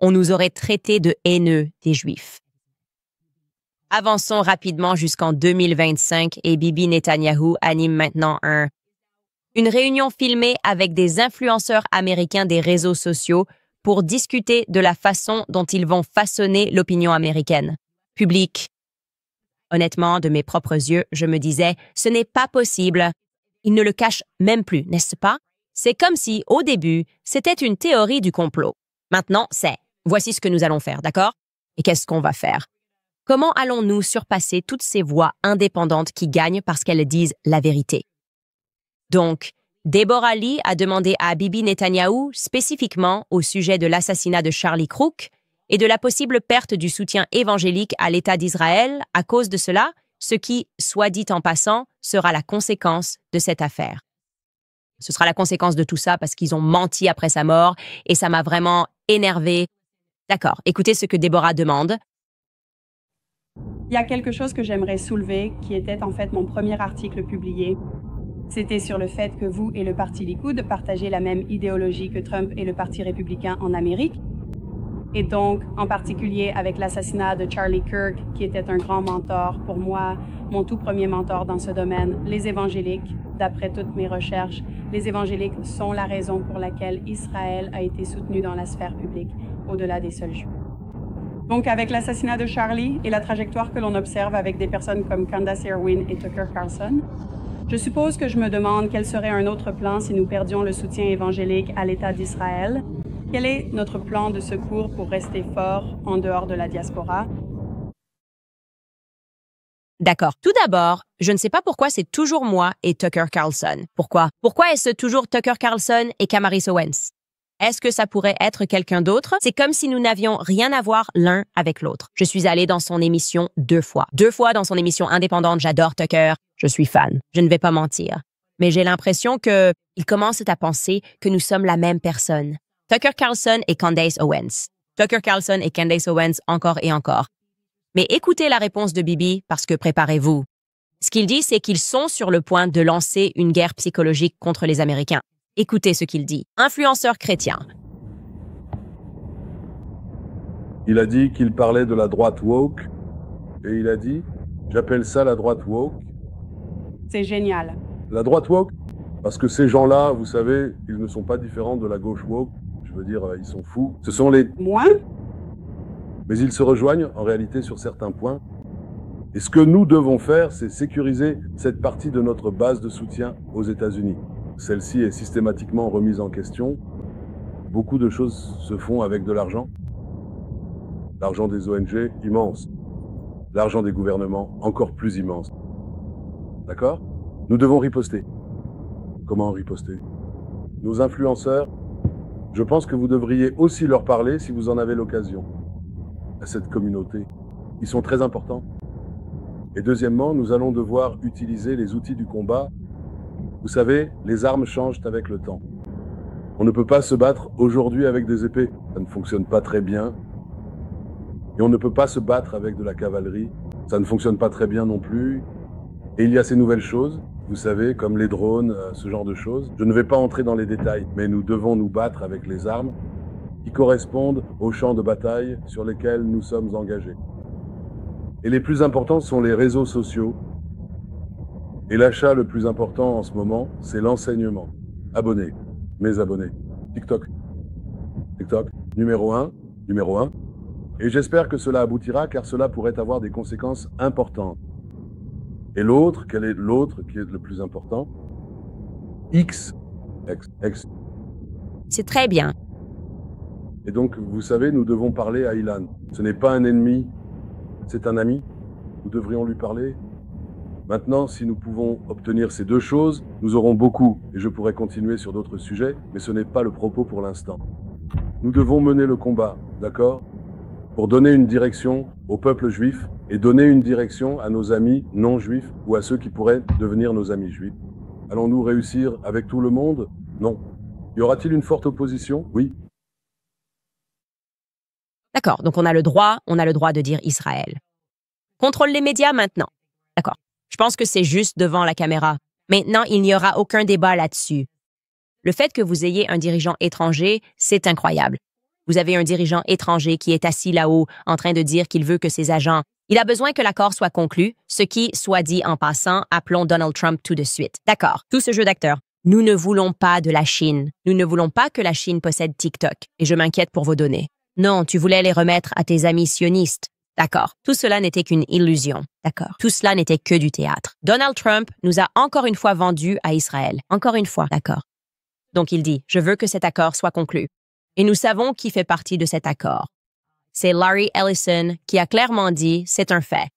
On nous aurait traités de haineux des Juifs. Avançons rapidement jusqu'en 2025 et Bibi Netanyahou anime maintenant une réunion filmée avec des influenceurs américains des réseaux sociaux pour discuter de la façon dont ils vont façonner l'opinion américaine. Public. Honnêtement, de mes propres yeux, je me disais, ce n'est pas possible. Ils ne le cachent même plus, n'est-ce pas? C'est comme si, au début, c'était une théorie du complot. Maintenant, voici ce que nous allons faire, d'accord? Et qu'est-ce qu'on va faire? Comment allons-nous surpasser toutes ces voix indépendantes qui gagnent parce qu'elles disent la vérité? Donc, Deborah Lee a demandé à Bibi Netanyahou spécifiquement au sujet de l'assassinat de Charlie Crook et de la possible perte du soutien évangélique à l'État d'Israël à cause de cela, ce qui, soit dit en passant, sera la conséquence de cette affaire. Ce sera la conséquence de tout ça parce qu'ils ont menti après sa mort et ça m'a vraiment énervé. D'accord, écoutez ce que Deborah demande. Il y a quelque chose que j'aimerais soulever qui était en fait mon premier article publié. C'était sur le fait que vous et le Parti Likoud partagez la même idéologie que Trump et le Parti républicain en Amérique. Et donc, en particulier avec l'assassinat de Charlie Kirk, qui était un grand mentor pour moi, mon tout premier mentor dans ce domaine, les évangéliques, d'après toutes mes recherches, les évangéliques sont la raison pour laquelle Israël a été soutenu dans la sphère publique, au-delà des seuls Juifs. Donc, avec l'assassinat de Charlie et la trajectoire que l'on observe avec des personnes comme Candace Irwin et Tucker Carlson, je suppose que je me demande quel serait un autre plan si nous perdions le soutien évangélique à l'État d'Israël. Quel est notre plan de secours pour rester fort en dehors de la diaspora? D'accord. Tout d'abord, je ne sais pas pourquoi c'est toujours moi et Tucker Carlson. Pourquoi? Pourquoi est-ce toujours Tucker Carlson et Kamaris Owens? Est-ce que ça pourrait être quelqu'un d'autre? C'est comme si nous n'avions rien à voir l'un avec l'autre. Je suis allée dans son émission 2 fois. 2 fois dans son émission indépendante. J'adore Tucker. Je suis fan. Je ne vais pas mentir. Mais j'ai l'impression qu'il commence à penser que nous sommes la même personne. Tucker Carlson et Candace Owens. Tucker Carlson et Candace Owens encore et encore. Mais écoutez la réponse de Bibi parce que préparez-vous. Ce qu'il dit, c'est qu'ils sont sur le point de lancer une guerre psychologique contre les Américains. Écoutez ce qu'il dit. Influenceur chrétien. Il a dit qu'il parlait de la droite woke et il a dit « J'appelle ça la droite woke ». C'est génial. La droite woke, parce que ces gens-là, vous savez, ils ne sont pas différents de la gauche woke. Je veux dire, ils sont fous. Ce sont les... Moi? Mais ils se rejoignent en réalité sur certains points. Et ce que nous devons faire, c'est sécuriser cette partie de notre base de soutien aux États-Unis. Celle-ci est systématiquement remise en question. Beaucoup de choses se font avec de l'argent. L'argent des ONG, immense. L'argent des gouvernements, encore plus immense. D'accord? Nous devons riposter. Comment riposter? Nos influenceurs, je pense que vous devriez aussi leur parler si vous en avez l'occasion. À cette communauté. Ils sont très importants. Et deuxièmement, nous allons devoir utiliser les outils du combat. Vous savez, les armes changent avec le temps. On ne peut pas se battre aujourd'hui avec des épées. Ça ne fonctionne pas très bien. Et on ne peut pas se battre avec de la cavalerie. Ça ne fonctionne pas très bien non plus. Et il y a ces nouvelles choses, vous savez, comme les drones, ce genre de choses. Je ne vais pas entrer dans les détails, mais nous devons nous battre avec les armes qui correspondent aux champs de bataille sur lesquels nous sommes engagés. Et les plus importants sont les réseaux sociaux. Et l'achat le plus important en ce moment, c'est l'enseignement. Abonnés, mes abonnés. TikTok. TikTok, numéro 1. Et j'espère que cela aboutira car cela pourrait avoir des conséquences importantes. Et l'autre, quel est l'autre qui est le plus important? X. C'est très bien. Et donc, vous savez, nous devons parler à Ilan. Ce n'est pas un ennemi, c'est un ami. Nous devrions lui parler. Maintenant, si nous pouvons obtenir ces deux choses, nous aurons beaucoup. Et je pourrais continuer sur d'autres sujets, mais ce n'est pas le propos pour l'instant. Nous devons mener le combat, d'accord? Pour donner une direction au peuple juif et donner une direction à nos amis non juifs ou à ceux qui pourraient devenir nos amis juifs. Allons-nous réussir avec tout le monde? Non. Y aura-t-il une forte opposition? Oui. D'accord, donc on a le droit de dire Israël. Contrôle les médias maintenant. D'accord. Je pense que c'est juste devant la caméra. Maintenant, il n'y aura aucun débat là-dessus. Le fait que vous ayez un dirigeant étranger, c'est incroyable. Vous avez un dirigeant étranger qui est assis là-haut en train de dire qu'il veut que ses agents... Il a besoin que l'accord soit conclu, ce qui, soit dit en passant, appelons Donald Trump tout de suite. D'accord, tout ce jeu d'acteurs. Nous ne voulons pas de la Chine. Nous ne voulons pas que la Chine possède TikTok. Et je m'inquiète pour vos données. Non, tu voulais les remettre à tes amis sionistes. D'accord. Tout cela n'était qu'une illusion. D'accord. Tout cela n'était que du théâtre. Donald Trump nous a encore une fois vendus à Israël. Encore une fois. D'accord. Donc il dit, je veux que cet accord soit conclu. Et nous savons qui fait partie de cet accord. C'est Larry Ellison qui a clairement dit, c'est un fait.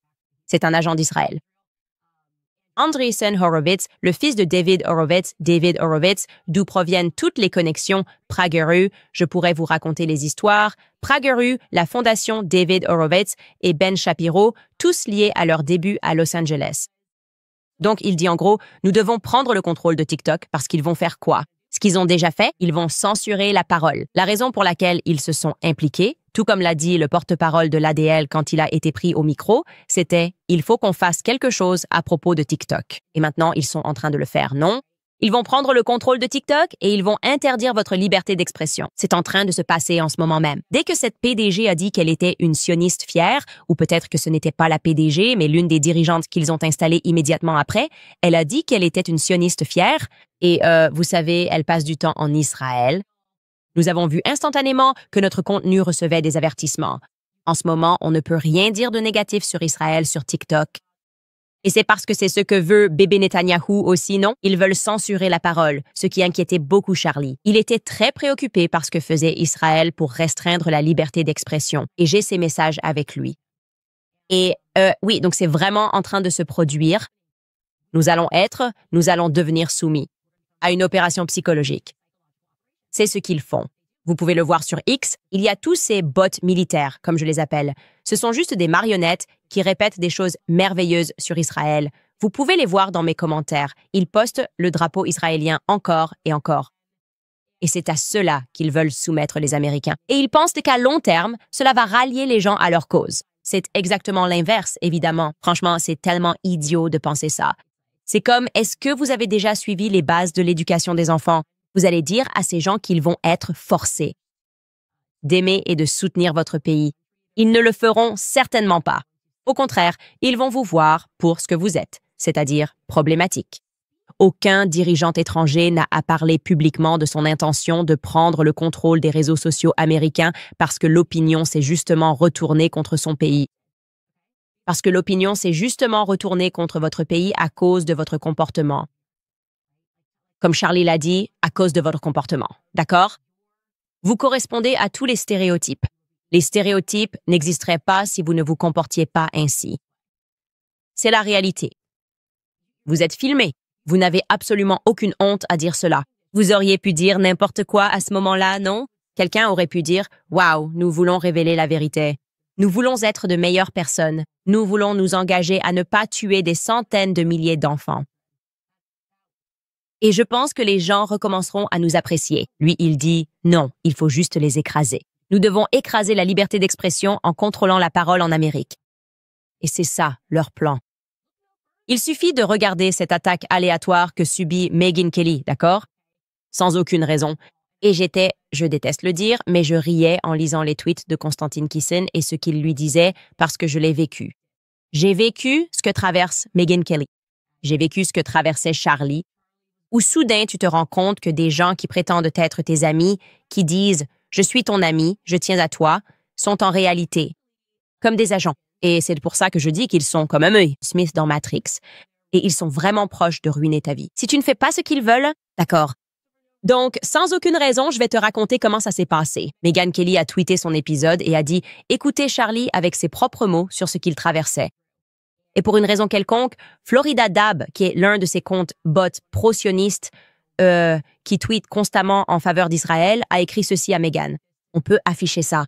C'est un agent d'Israël. Andreessen Horowitz, le fils de David Horowitz, d'où proviennent toutes les connexions, PragerU, je pourrais vous raconter les histoires, PragerU, la fondation David Horowitz et Ben Shapiro, tous liés à leur début à Los Angeles. Donc, il dit en gros, nous devons prendre le contrôle de TikTok parce qu'ils vont faire quoi? Ce qu'ils ont déjà fait, ils vont censurer la parole. La raison pour laquelle ils se sont impliqués, tout comme l'a dit le porte-parole de l'ADL quand il a été pris au micro, c'était « il faut qu'on fasse quelque chose à propos de TikTok ». Et maintenant, ils sont en train de le faire, non? Ils vont prendre le contrôle de TikTok et ils vont interdire votre liberté d'expression. C'est en train de se passer en ce moment même. Dès que cette PDG a dit qu'elle était une sioniste fière, ou peut-être que ce n'était pas la PDG, mais l'une des dirigeantes qu'ils ont installées immédiatement après, elle a dit qu'elle était une sioniste fière et, vous savez, elle passe du temps en Israël. Nous avons vu instantanément que notre contenu recevait des avertissements. En ce moment, on ne peut rien dire de négatif sur Israël sur TikTok. Et c'est parce que c'est ce que veut bébé Netanyahou aussi, non? Ils veulent censurer la parole, ce qui inquiétait beaucoup Charlie. Il était très préoccupé par ce que faisait Israël pour restreindre la liberté d'expression. Et j'ai ces messages avec lui. Et oui, donc c'est vraiment en train de se produire. Nous allons devenir soumis à une opération psychologique. C'est ce qu'ils font. Vous pouvez le voir sur X, il y a tous ces bots militaires, comme je les appelle. Ce sont juste des marionnettes qui répètent des choses merveilleuses sur Israël. Vous pouvez les voir dans mes commentaires. Ils postent le drapeau israélien encore et encore. Et c'est à cela qu'ils veulent soumettre les Américains. Et ils pensent qu'à long terme, cela va rallier les gens à leur cause. C'est exactement l'inverse, évidemment. Franchement, c'est tellement idiot de penser ça. C'est comme, est-ce que vous avez déjà suivi les bases de l'éducation des enfants? Vous allez dire à ces gens qu'ils vont être forcés d'aimer et de soutenir votre pays. Ils ne le feront certainement pas. Au contraire, ils vont vous voir pour ce que vous êtes, c'est-à-dire problématique. Aucun dirigeant étranger n'a à parler publiquement de son intention de prendre le contrôle des réseaux sociaux américains parce que l'opinion s'est justement retournée contre son pays. Parce que l'opinion s'est justement retournée contre votre pays à cause de votre comportement. Comme Charlie l'a dit, à cause de votre comportement. D'accord? Vous correspondez à tous les stéréotypes. Les stéréotypes n'existeraient pas si vous ne vous comportiez pas ainsi. C'est la réalité. Vous êtes filmé. Vous n'avez absolument aucune honte à dire cela. Vous auriez pu dire n'importe quoi à ce moment-là, non? Quelqu'un aurait pu dire « Waouh, nous voulons révéler la vérité. Nous voulons être de meilleures personnes. Nous voulons nous engager à ne pas tuer des centaines de milliers d'enfants. » Et je pense que les gens recommenceront à nous apprécier. Lui, il dit « Non, il faut juste les écraser. Nous devons écraser la liberté d'expression en contrôlant la parole en Amérique. » Et c'est ça, leur plan. Il suffit de regarder cette attaque aléatoire que subit Megyn Kelly, d'accord? Sans aucune raison. Et j'étais, je déteste le dire, mais je riais en lisant les tweets de Konstantin Kisin et ce qu'il lui disait parce que je l'ai vécu. J'ai vécu ce que traverse Megyn Kelly. J'ai vécu ce que traversait Charlie, où soudain tu te rends compte que des gens qui prétendent être tes amis, qui disent « je suis ton ami, je tiens à toi », sont en réalité comme des agents. Et c'est pour ça que je dis qu'ils sont comme un Smith dans Matrix, et ils sont vraiment proches de ruiner ta vie. Si tu ne fais pas ce qu'ils veulent, d'accord. Donc, sans aucune raison, je vais te raconter comment ça s'est passé. Megyn Kelly a tweeté son épisode et a dit « Écoutez Charlie avec ses propres mots sur ce qu'il traversait ». Et pour une raison quelconque, Florida Dab, qui est l'un de ses comptes bots pro-sionistes qui tweet constamment en faveur d'Israël, a écrit ceci à Megyn. On peut afficher ça.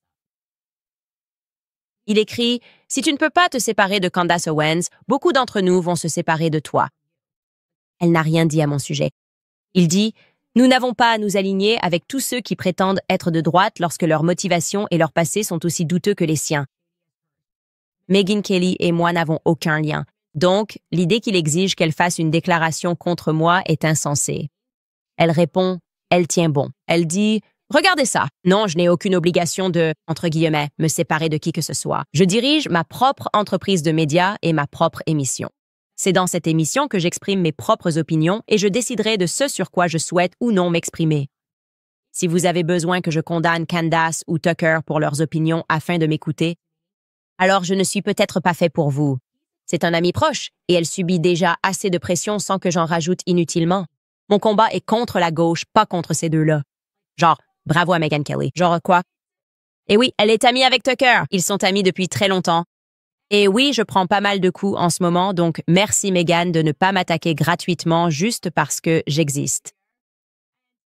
Il écrit « Si tu ne peux pas te séparer de Candace Owens, beaucoup d'entre nous vont se séparer de toi. » Elle n'a rien dit à mon sujet. Il dit « Nous n'avons pas à nous aligner avec tous ceux qui prétendent être de droite lorsque leur motivation et leur passé sont aussi douteux que les siens. » Megyn Kelly et moi n'avons aucun lien. Donc, l'idée qu'il exige qu'elle fasse une déclaration contre moi est insensée. Elle répond « Elle tient bon. » Elle dit « Regardez ça. Non, je n'ai aucune obligation de, entre guillemets, me séparer de qui que ce soit. Je dirige ma propre entreprise de médias et ma propre émission. C'est dans cette émission que j'exprime mes propres opinions et je déciderai de ce sur quoi je souhaite ou non m'exprimer. Si vous avez besoin que je condamne Candace ou Tucker pour leurs opinions afin de m'écouter, alors je ne suis peut-être pas fait pour vous. C'est un ami proche et elle subit déjà assez de pression sans que j'en rajoute inutilement. Mon combat est contre la gauche, pas contre ces deux-là. Genre, bravo à Megyn Kelly. Genre quoi? Et oui, elle est amie avec Tucker. Ils sont amis depuis très longtemps. Et oui, je prends pas mal de coups en ce moment, donc merci Megyn de ne pas m'attaquer gratuitement juste parce que j'existe.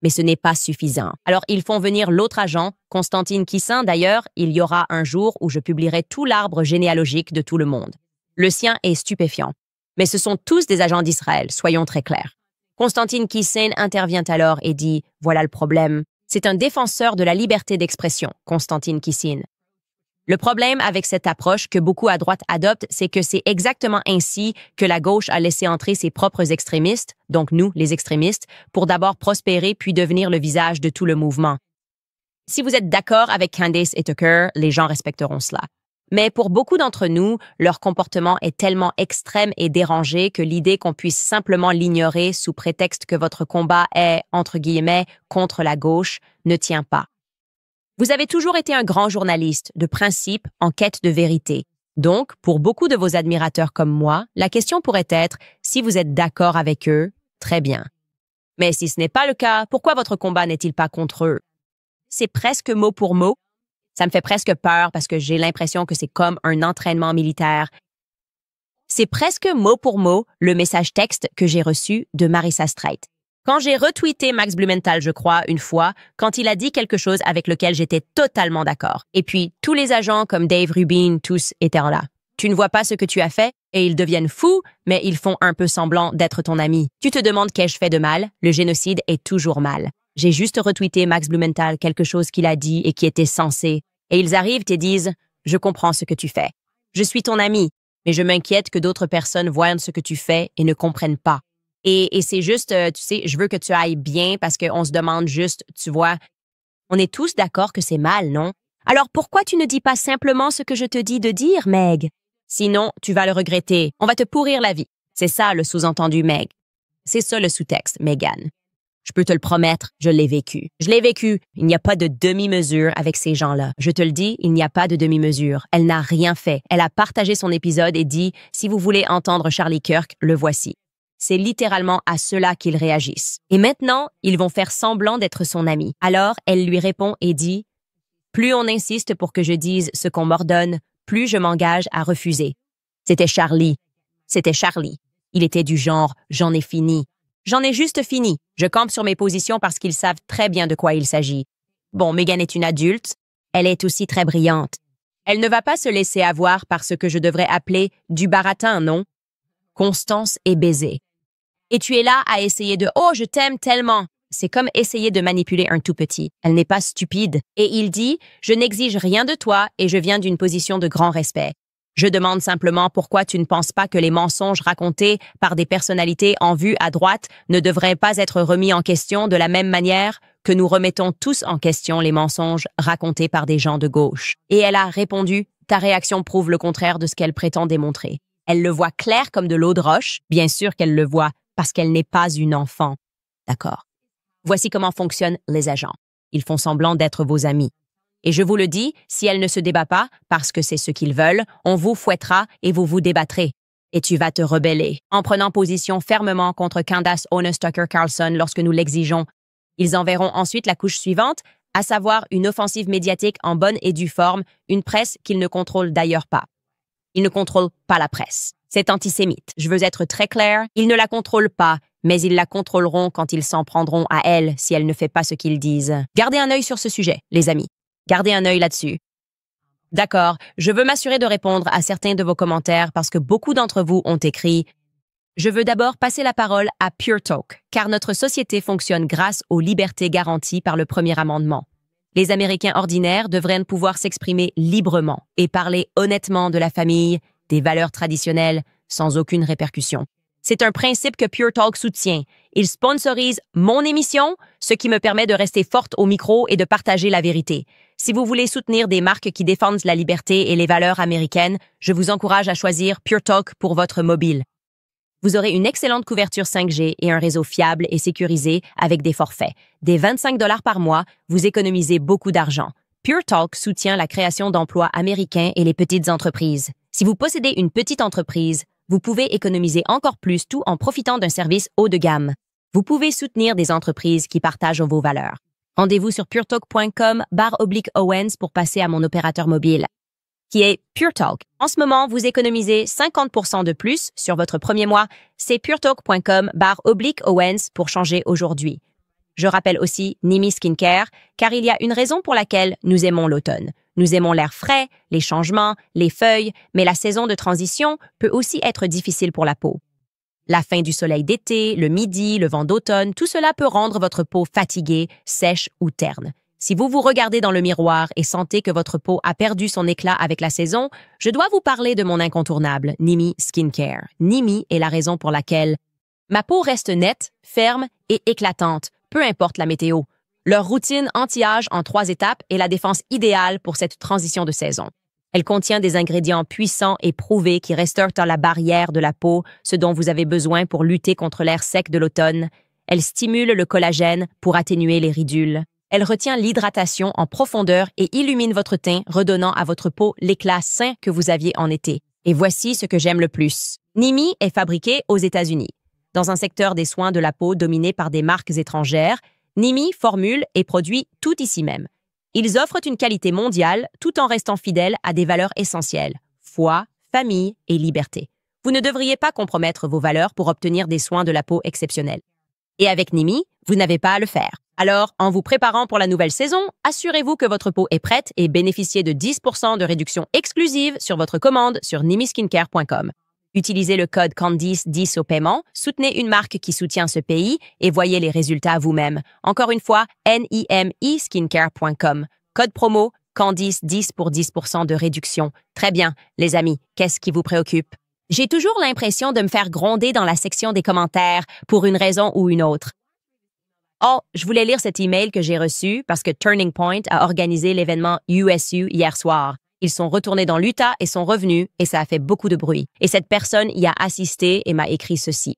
Mais ce n'est pas suffisant. Alors, ils font venir l'autre agent, Konstantin Kisin. D'ailleurs, il y aura un jour où je publierai tout l'arbre généalogique de tout le monde. Le sien est stupéfiant. Mais ce sont tous des agents d'Israël, soyons très clairs. Konstantin Kisin intervient alors et dit « Voilà le problème. C'est un défenseur de la liberté d'expression, Konstantin Kisin. Le problème avec cette approche que beaucoup à droite adoptent, c'est que c'est exactement ainsi que la gauche a laissé entrer ses propres extrémistes, donc nous, les extrémistes, pour d'abord prospérer puis devenir le visage de tout le mouvement. Si vous êtes d'accord avec Candace et Tucker, les gens respecteront cela. Mais pour beaucoup d'entre nous, leur comportement est tellement extrême et dérangé que l'idée qu'on puisse simplement l'ignorer sous prétexte que votre combat est, entre guillemets, contre la gauche, ne tient pas. Vous avez toujours été un grand journaliste, de principe, en quête de vérité. Donc, pour beaucoup de vos admirateurs comme moi, la question pourrait être, si vous êtes d'accord avec eux, très bien. Mais si ce n'est pas le cas, pourquoi votre combat n'est-il pas contre eux? C'est presque mot pour mot. Ça me fait presque peur parce que j'ai l'impression que c'est comme un entraînement militaire. C'est presque mot pour mot le message texte que j'ai reçu de Marissa Streit. Quand j'ai retweeté Max Blumenthal, je crois, une fois, quand il a dit quelque chose avec lequel j'étais totalement d'accord. Et puis, tous les agents comme Dave Rubin, tous étaient là. Tu ne vois pas ce que tu as fait et ils deviennent fous, mais ils font un peu semblant d'être ton ami. Tu te demandes qu'ai-je fait de mal? Le génocide est toujours mal. J'ai juste retweeté Max Blumenthal quelque chose qu'il a dit et qui était sensé. Et ils arrivent et disent « Je comprends ce que tu fais. Je suis ton ami, mais je m'inquiète que d'autres personnes voient ce que tu fais et ne comprennent pas. » Et c'est juste, tu sais, je veux que tu ailles bien parce qu'on se demande juste, tu vois, on est tous d'accord que c'est mal, non? Alors pourquoi tu ne dis pas simplement ce que je te dis de dire, Meg? Sinon, tu vas le regretter. On va te pourrir la vie. C'est ça le sous-entendu, Meg. C'est ça le sous-texte, Megyn. Je peux te le promettre, je l'ai vécu. Je l'ai vécu. Il n'y a pas de demi-mesure avec ces gens-là. Je te le dis, il n'y a pas de demi-mesure. Elle n'a rien fait. Elle a partagé son épisode et dit « Si vous voulez entendre Charlie Kirk, le voici ». C'est littéralement à cela qu'ils réagissent. Et maintenant, ils vont faire semblant d'être son ami. Alors, elle lui répond et dit « Plus on insiste pour que je dise ce qu'on m'ordonne, plus je m'engage à refuser. » C'était Charlie. C'était Charlie. Il était du genre « J'en ai fini. » J'en ai juste fini. Je campe sur mes positions parce qu'ils savent très bien de quoi il s'agit. Bon, Megyn est une adulte. Elle est aussi très brillante. Elle ne va pas se laisser avoir par ce que je devrais appeler du baratin, non? Constance est baisée. Et tu es là à essayer de « Oh, je t'aime tellement ». C'est comme essayer de manipuler un tout petit. Elle n'est pas stupide. Et il dit « Je n'exige rien de toi et je viens d'une position de grand respect. Je demande simplement pourquoi tu ne penses pas que les mensonges racontés par des personnalités en vue à droite ne devraient pas être remis en question de la même manière que nous remettons tous en question les mensonges racontés par des gens de gauche. Et elle a répondu, ta réaction prouve le contraire de ce qu'elle prétend démontrer. Elle le voit clair comme de l'eau de roche, bien sûr qu'elle le voit, parce qu'elle n'est pas une enfant. D'accord. Voici comment fonctionnent les agents. Ils font semblant d'être vos amis. Et je vous le dis, si elle ne se débat pas, parce que c'est ce qu'ils veulent, on vous fouettera et vous vous débattrez. Et tu vas te rebeller, en prenant position fermement contre Candace Owens Tucker Carlson lorsque nous l'exigeons. Ils enverront ensuite la couche suivante, à savoir une offensive médiatique en bonne et due forme, une presse qu'ils ne contrôlent d'ailleurs pas. Ils ne contrôlent pas la presse. C'est antisémite. Je veux être très clair, ils ne la contrôlent pas, mais ils la contrôleront quand ils s'en prendront à elle si elle ne fait pas ce qu'ils disent. Gardez un œil sur ce sujet, les amis. Gardez un œil là-dessus. D'accord, je veux m'assurer de répondre à certains de vos commentaires parce que beaucoup d'entre vous ont écrit « Je veux d'abord passer la parole à Pure Talk, car notre société fonctionne grâce aux libertés garanties par le premier amendement. Les Américains ordinaires devraient pouvoir s'exprimer librement et parler honnêtement de la famille, des valeurs traditionnelles, sans aucune répercussion. C'est un principe que Pure Talk soutient. Il sponsorise mon émission, ce qui me permet de rester forte au micro et de partager la vérité. Si vous voulez soutenir des marques qui défendent la liberté et les valeurs américaines, je vous encourage à choisir Pure Talk pour votre mobile. Vous aurez une excellente couverture 5G et un réseau fiable et sécurisé avec des forfaits. Dès 25 $ par mois, vous économisez beaucoup d'argent. Pure Talk soutient la création d'emplois américains et les petites entreprises. Si vous possédez une petite entreprise, vous pouvez économiser encore plus tout en profitant d'un service haut de gamme. Vous pouvez soutenir des entreprises qui partagent vos valeurs. Rendez-vous sur puretalk.com/Owens pour passer à mon opérateur mobile, qui est Pure Talk. En ce moment, vous économisez 50% de plus sur votre premier mois. C'est puretalk.com/Owens pour changer aujourd'hui. Je rappelle aussi Nimi Skincare, car il y a une raison pour laquelle nous aimons l'automne. Nous aimons l'air frais, les changements, les feuilles, mais la saison de transition peut aussi être difficile pour la peau. La fin du soleil d'été, le midi, le vent d'automne, tout cela peut rendre votre peau fatiguée, sèche ou terne. Si vous vous regardez dans le miroir et sentez que votre peau a perdu son éclat avec la saison, je dois vous parler de mon incontournable, Nimi Skincare. Nimi est la raison pour laquelle ma peau reste nette, ferme et éclatante, peu importe la météo. Leur routine anti-âge en 3 étapes est la défense idéale pour cette transition de saison. Elle contient des ingrédients puissants et prouvés qui restaurent la barrière de la peau, ce dont vous avez besoin pour lutter contre l'air sec de l'automne. Elle stimule le collagène pour atténuer les ridules. Elle retient l'hydratation en profondeur et illumine votre teint, redonnant à votre peau l'éclat sain que vous aviez en été. Et voici ce que j'aime le plus. Nimi est fabriqué aux États-Unis. Dans un secteur des soins de la peau dominé par des marques étrangères, Nimi formule et produit tout ici même. Ils offrent une qualité mondiale tout en restant fidèles à des valeurs essentielles, foi, famille et liberté. Vous ne devriez pas compromettre vos valeurs pour obtenir des soins de la peau exceptionnels. Et avec Nimi, vous n'avez pas à le faire. Alors, en vous préparant pour la nouvelle saison, assurez-vous que votre peau est prête et bénéficiez de 10% de réduction exclusive sur votre commande sur nimiskincare.com. Utilisez le code Candice10 au paiement, soutenez une marque qui soutient ce pays et voyez les résultats vous-même. Encore une fois, nimiskincare.com. Code promo Candice10 pour 10% de réduction. Très bien, les amis, qu'est-ce qui vous préoccupe? J'ai toujours l'impression de me faire gronder dans la section des commentaires pour une raison ou une autre. Oh, je voulais lire cet email que j'ai reçu parce que Turning Point a organisé l'événement USU hier soir. Ils sont retournés dans l'Utah et sont revenus, et ça a fait beaucoup de bruit. Et cette personne y a assisté et m'a écrit ceci.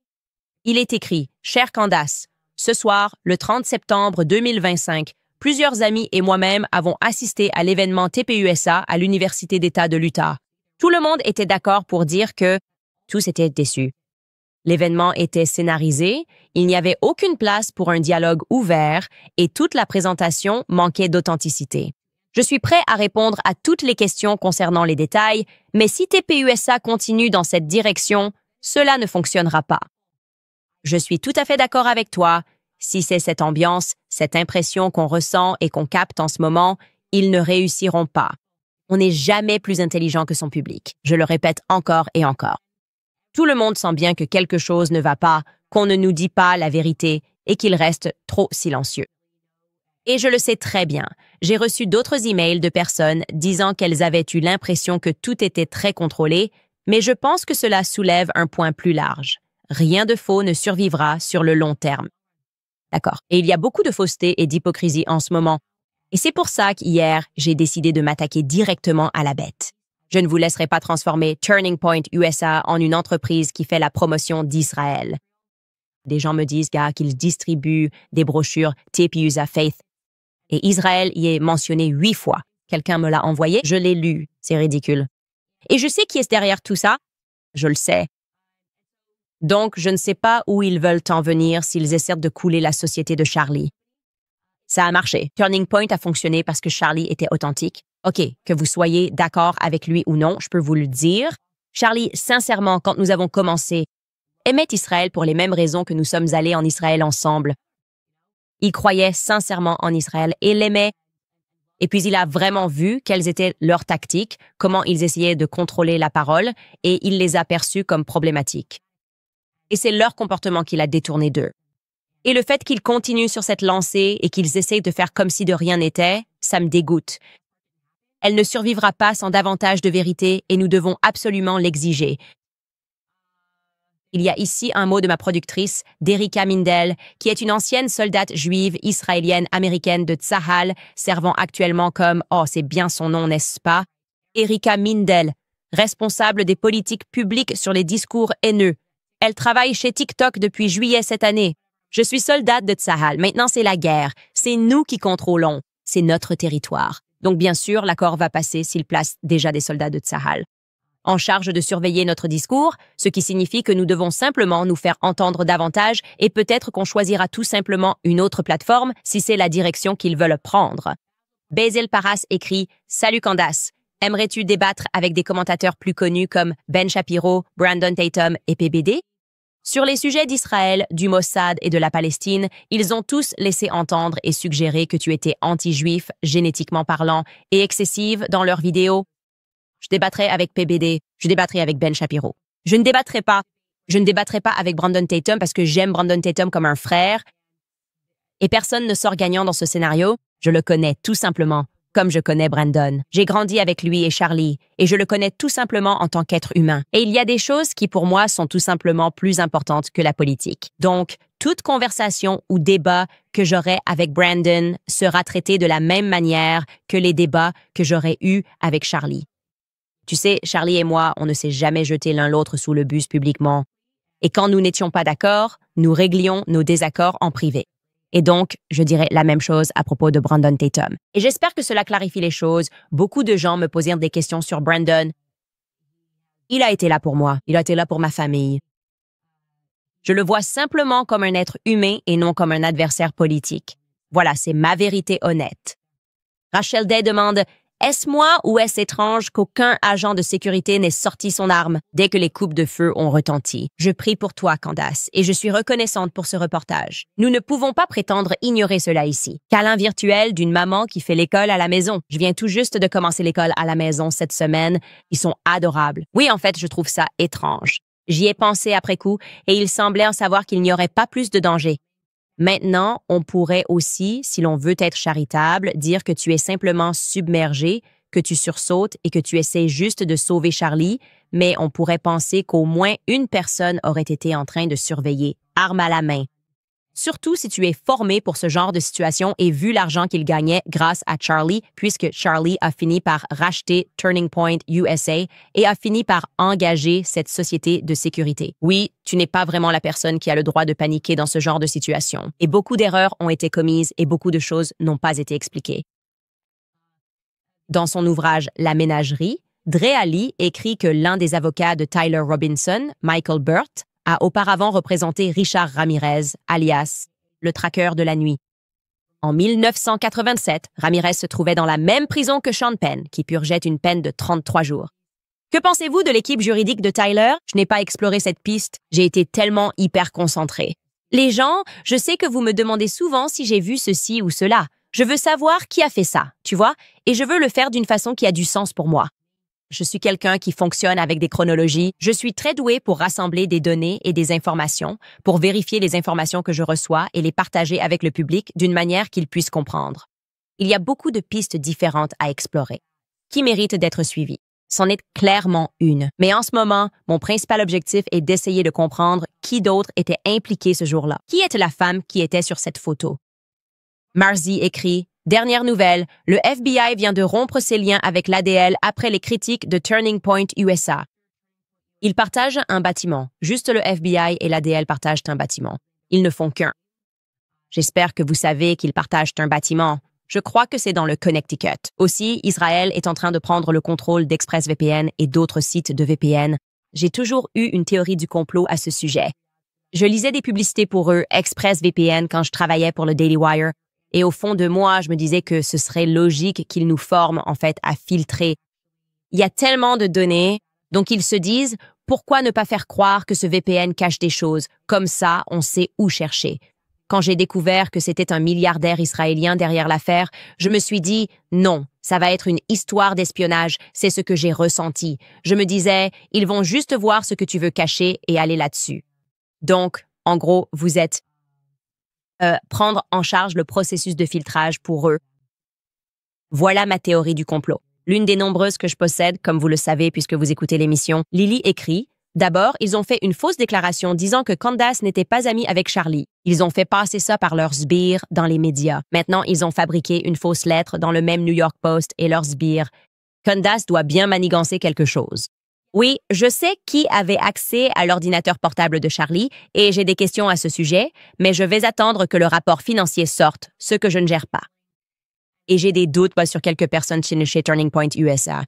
Il est écrit, « Cher Candace, ce soir, le 30 septembre 2025, plusieurs amis et moi-même avons assisté à l'événement TPUSA à l'Université d'État de l'Utah. Tout le monde était d'accord pour dire que tous étaient déçus. L'événement était scénarisé, il n'y avait aucune place pour un dialogue ouvert et toute la présentation manquait d'authenticité. Je suis prêt à répondre à toutes les questions concernant les détails, mais si TPUSA continue dans cette direction, cela ne fonctionnera pas. Je suis tout à fait d'accord avec toi. Si c'est cette ambiance, cette impression qu'on ressent et qu'on capte en ce moment, ils ne réussiront pas. On n'est jamais plus intelligent que son public. Je le répète encore et encore. Tout le monde sent bien que quelque chose ne va pas, qu'on ne nous dit pas la vérité et qu'il reste trop silencieux. Et je le sais très bien. J'ai reçu d'autres emails de personnes disant qu'elles avaient eu l'impression que tout était très contrôlé, mais je pense que cela soulève un point plus large. Rien de faux ne survivra sur le long terme. D'accord. Et il y a beaucoup de fausseté et d'hypocrisie en ce moment. Et c'est pour ça qu'hier, j'ai décidé de m'attaquer directement à la bête. Je ne vous laisserai pas transformer Turning Point USA en une entreprise qui fait la promotion d'Israël. Des gens me disent qu'ils distribuent des brochures Tape USA Faith. Et Israël y est mentionné 8 fois. Quelqu'un me l'a envoyé, je l'ai lu. C'est ridicule. Et je sais qui est derrière tout ça. Je le sais. Donc, je ne sais pas où ils veulent en venir s'ils essaient de couler la société de Charlie. Ça a marché. Turning Point a fonctionné parce que Charlie était authentique. OK, que vous soyez d'accord avec lui ou non, je peux vous le dire. Charlie, sincèrement, quand nous avons commencé, aimait Israël pour les mêmes raisons que nous sommes allés en Israël ensemble. Il croyait sincèrement en Israël et l'aimait. Et puis il a vraiment vu quelles étaient leurs tactiques, comment ils essayaient de contrôler la parole, et il les a perçus comme problématiques. Et c'est leur comportement qui l'a détourné d'eux. Et le fait qu'ils continuent sur cette lancée et qu'ils essayent de faire comme si de rien n'était, ça me dégoûte. Elle ne survivra pas sans davantage de vérité et nous devons absolument l'exiger. Il y a ici un mot de ma productrice, d'Erika Mindel, qui est une ancienne soldate juive israélienne américaine de Tzahal, servant actuellement comme, oh c'est bien son nom, n'est-ce pas? Erika Mindel, responsable des politiques publiques sur les discours haineux. Elle travaille chez TikTok depuis juillet cette année. Je suis soldate de Tzahal, maintenant c'est la guerre. C'est nous qui contrôlons. C'est notre territoire. Donc bien sûr, l'accord va passer s'il place déjà des soldats de Tzahal en charge de surveiller notre discours, ce qui signifie que nous devons simplement nous faire entendre davantage et peut-être qu'on choisira tout simplement une autre plateforme si c'est la direction qu'ils veulent prendre. Basil Paras écrit « Salut Candace, aimerais-tu débattre avec des commentateurs plus connus comme Ben Shapiro, Brandon Tatum et PBD ?» Sur les sujets d'Israël, du Mossad et de la Palestine, ils ont tous laissé entendre et suggéré que tu étais anti-juif, génétiquement parlant, et excessive dans leurs vidéos. Je débattrai avec PBD, je débattrai avec Ben Shapiro. Je ne débattrai pas avec Brandon Tatum parce que j'aime Brandon Tatum comme un frère. Et personne ne sort gagnant dans ce scénario. Je le connais tout simplement, comme je connais Brandon. J'ai grandi avec lui et Charlie, et je le connais tout simplement en tant qu'être humain. Et il y a des choses qui pour moi sont tout simplement plus importantes que la politique. Donc, toute conversation ou débat que j'aurai avec Brandon sera traité de la même manière que les débats que j'aurais eus avec Charlie. Tu sais, Charlie et moi, on ne s'est jamais jeté l'un l'autre sous le bus publiquement. Et quand nous n'étions pas d'accord, nous réglions nos désaccords en privé. Et donc, je dirais la même chose à propos de Brandon Tatum. Et j'espère que cela clarifie les choses. Beaucoup de gens me posèrent des questions sur Brandon. Il a été là pour moi. Il a été là pour ma famille. Je le vois simplement comme un être humain et non comme un adversaire politique. Voilà, c'est ma vérité honnête. Rachel Day demande « Est-ce moi ou est-ce étrange qu'aucun agent de sécurité n'ait sorti son arme dès que les coupes de feu ont retenti? Je prie pour toi, Candace, et je suis reconnaissante pour ce reportage. Nous ne pouvons pas prétendre ignorer cela ici. Câlin virtuel d'une maman qui fait l'école à la maison. Je viens tout juste de commencer l'école à la maison cette semaine. Ils sont adorables. Oui, en fait, je trouve ça étrange. J'y ai pensé après coup et il semblait en savoir qu'il n'y aurait pas plus de danger. Maintenant, on pourrait aussi, si l'on veut être charitable, dire que tu es simplement submergé, que tu sursautes et que tu essaies juste de sauver Charlie, mais on pourrait penser qu'au moins une personne aurait été en train de surveiller, arme à la main. Surtout si tu es formé pour ce genre de situation et vu l'argent qu'il gagnait grâce à Charlie, puisque Charlie a fini par racheter Turning Point USA et a fini par engager cette société de sécurité. Oui, tu n'es pas vraiment la personne qui a le droit de paniquer dans ce genre de situation. Et beaucoup d'erreurs ont été commises et beaucoup de choses n'ont pas été expliquées. Dans son ouvrage La ménagerie, Dre Ali écrit que l'un des avocats de Tyler Robinson, Michael Burt, a auparavant représenté Richard Ramirez, alias le traqueur de la nuit. En 1987, Ramirez se trouvait dans la même prison que Sean Penn, qui purgeait une peine de 33 jours. Que pensez-vous de l'équipe juridique de Tyler? Je n'ai pas exploré cette piste, j'ai été tellement hyper concentrée. Les gens, je sais que vous me demandez souvent si j'ai vu ceci ou cela. Je veux savoir qui a fait ça, tu vois, et je veux le faire d'une façon qui a du sens pour moi. Je suis quelqu'un qui fonctionne avec des chronologies. Je suis très doué pour rassembler des données et des informations, pour vérifier les informations que je reçois et les partager avec le public d'une manière qu'il puisse comprendre. Il y a beaucoup de pistes différentes à explorer, qui méritent d'être suivies. C'en est clairement une. Mais en ce moment, mon principal objectif est d'essayer de comprendre qui d'autre était impliqué ce jour-là. Qui était la femme qui était sur cette photo? Marzi écrit « Dernière nouvelle, le FBI vient de rompre ses liens avec l'ADL après les critiques de Turning Point USA. » Ils partagent un bâtiment. Juste le FBI et l'ADL partagent un bâtiment. Ils ne font qu'un. J'espère que vous savez qu'ils partagent un bâtiment. Je crois que c'est dans le Connecticut. Aussi, Israël est en train de prendre le contrôle d'ExpressVPN et d'autres sites de VPN. J'ai toujours eu une théorie du complot à ce sujet. Je lisais des publicités pour eux, ExpressVPN, quand je travaillais pour le Daily Wire, et au fond de moi, je me disais que ce serait logique qu'ils nous forment, en fait, à filtrer. Il y a tellement de données, donc ils se disent, pourquoi ne pas faire croire que ce VPN cache des choses? Comme ça, on sait où chercher. Quand j'ai découvert que c'était un milliardaire israélien derrière l'affaire, je me suis dit, non, ça va être une histoire d'espionnage, c'est ce que j'ai ressenti. Je me disais, ils vont juste voir ce que tu veux cacher et aller là-dessus. Donc, en gros, vous êtes prendre en charge le processus de filtrage pour eux. Voilà ma théorie du complot. L'une des nombreuses que je possède, comme vous le savez puisque vous écoutez l'émission. Lily écrit, d'abord, ils ont fait une fausse déclaration disant que Candace n'était pas amie avec Charlie. Ils ont fait passer ça par leurs sbires dans les médias. Maintenant, ils ont fabriqué une fausse lettre dans le même New York Post et leurs sbires. Candace doit bien manigancer quelque chose. Oui, je sais qui avait accès à l'ordinateur portable de Charlie et j'ai des questions à ce sujet, mais je vais attendre que le rapport financier sorte, ce que je ne gère pas. Et j'ai des doutes sur quelques personnes chez Turning Point USA.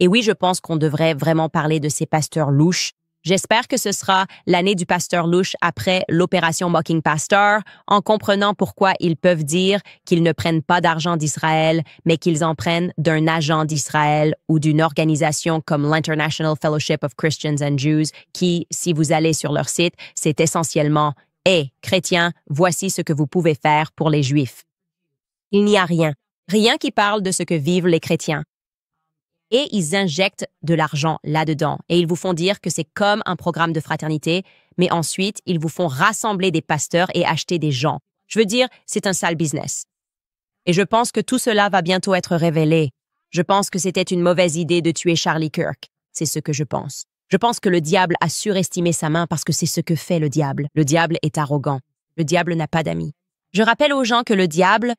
Et oui, je pense qu'on devrait vraiment parler de ces pasteurs louches. J'espère que ce sera l'année du pasteur louche après l'opération Mocking Pastor, en comprenant pourquoi ils peuvent dire qu'ils ne prennent pas d'argent d'Israël, mais qu'ils en prennent d'un agent d'Israël ou d'une organisation comme l'International Fellowship of Christians and Jews, qui, si vous allez sur leur site, c'est essentiellement « Hey, chrétiens, voici ce que vous pouvez faire pour les Juifs. » Il n'y a rien qui parle de ce que vivent les chrétiens. Et ils injectent de l'argent là-dedans. Et ils vous font dire que c'est comme un programme de fraternité, mais ensuite, ils vous font rassembler des pasteurs et acheter des gens. Je veux dire, c'est un sale business. Et je pense que tout cela va bientôt être révélé. Je pense que c'était une mauvaise idée de tuer Charlie Kirk. C'est ce que je pense. Je pense que le diable a surestimé sa main parce que c'est ce que fait le diable. Le diable est arrogant. Le diable n'a pas d'amis. Je rappelle aux gens que le diable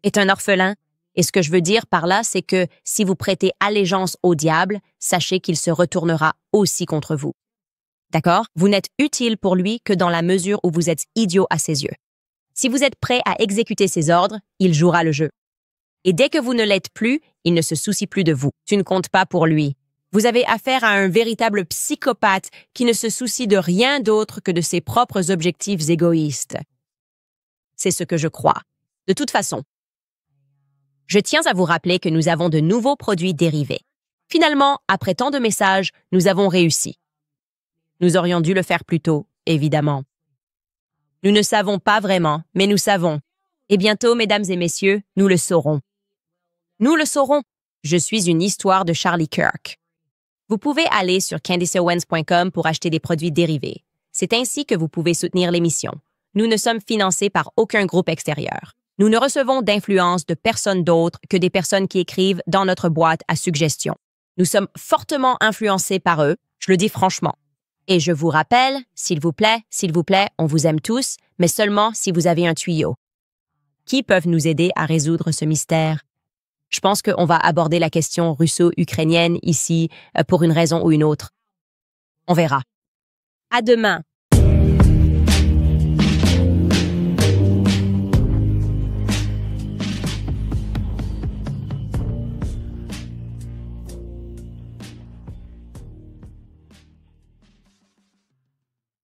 est un orphelin. Et ce que je veux dire par là, c'est que si vous prêtez allégeance au diable, sachez qu'il se retournera aussi contre vous. D'accord? Vous n'êtes utile pour lui que dans la mesure où vous êtes idiot à ses yeux. Si vous êtes prêt à exécuter ses ordres, il jouera le jeu. Et dès que vous ne l'êtes plus, il ne se soucie plus de vous. Tu ne comptes pas pour lui. Vous avez affaire à un véritable psychopathe qui ne se soucie de rien d'autre que de ses propres objectifs égoïstes. C'est ce que je crois. De toute façon, je tiens à vous rappeler que nous avons de nouveaux produits dérivés. Finalement, après tant de messages, nous avons réussi. Nous aurions dû le faire plus tôt, évidemment. Nous ne savons pas vraiment, mais nous savons. Et bientôt, mesdames et messieurs, nous le saurons. Nous le saurons. Je suis une histoire de Charlie Kirk. Vous pouvez aller sur candiceowens.com pour acheter des produits dérivés. C'est ainsi que vous pouvez soutenir l'émission. Nous ne sommes financés par aucun groupe extérieur. Nous ne recevons d'influence de personne d'autre que des personnes qui écrivent dans notre boîte à suggestions. Nous sommes fortement influencés par eux, je le dis franchement. Et je vous rappelle, s'il vous plaît, on vous aime tous, mais seulement si vous avez un tuyau. Qui peuvent nous aider à résoudre ce mystère? Je pense qu'on va aborder la question russo-ukrainienne ici pour une raison ou une autre. On verra. À demain.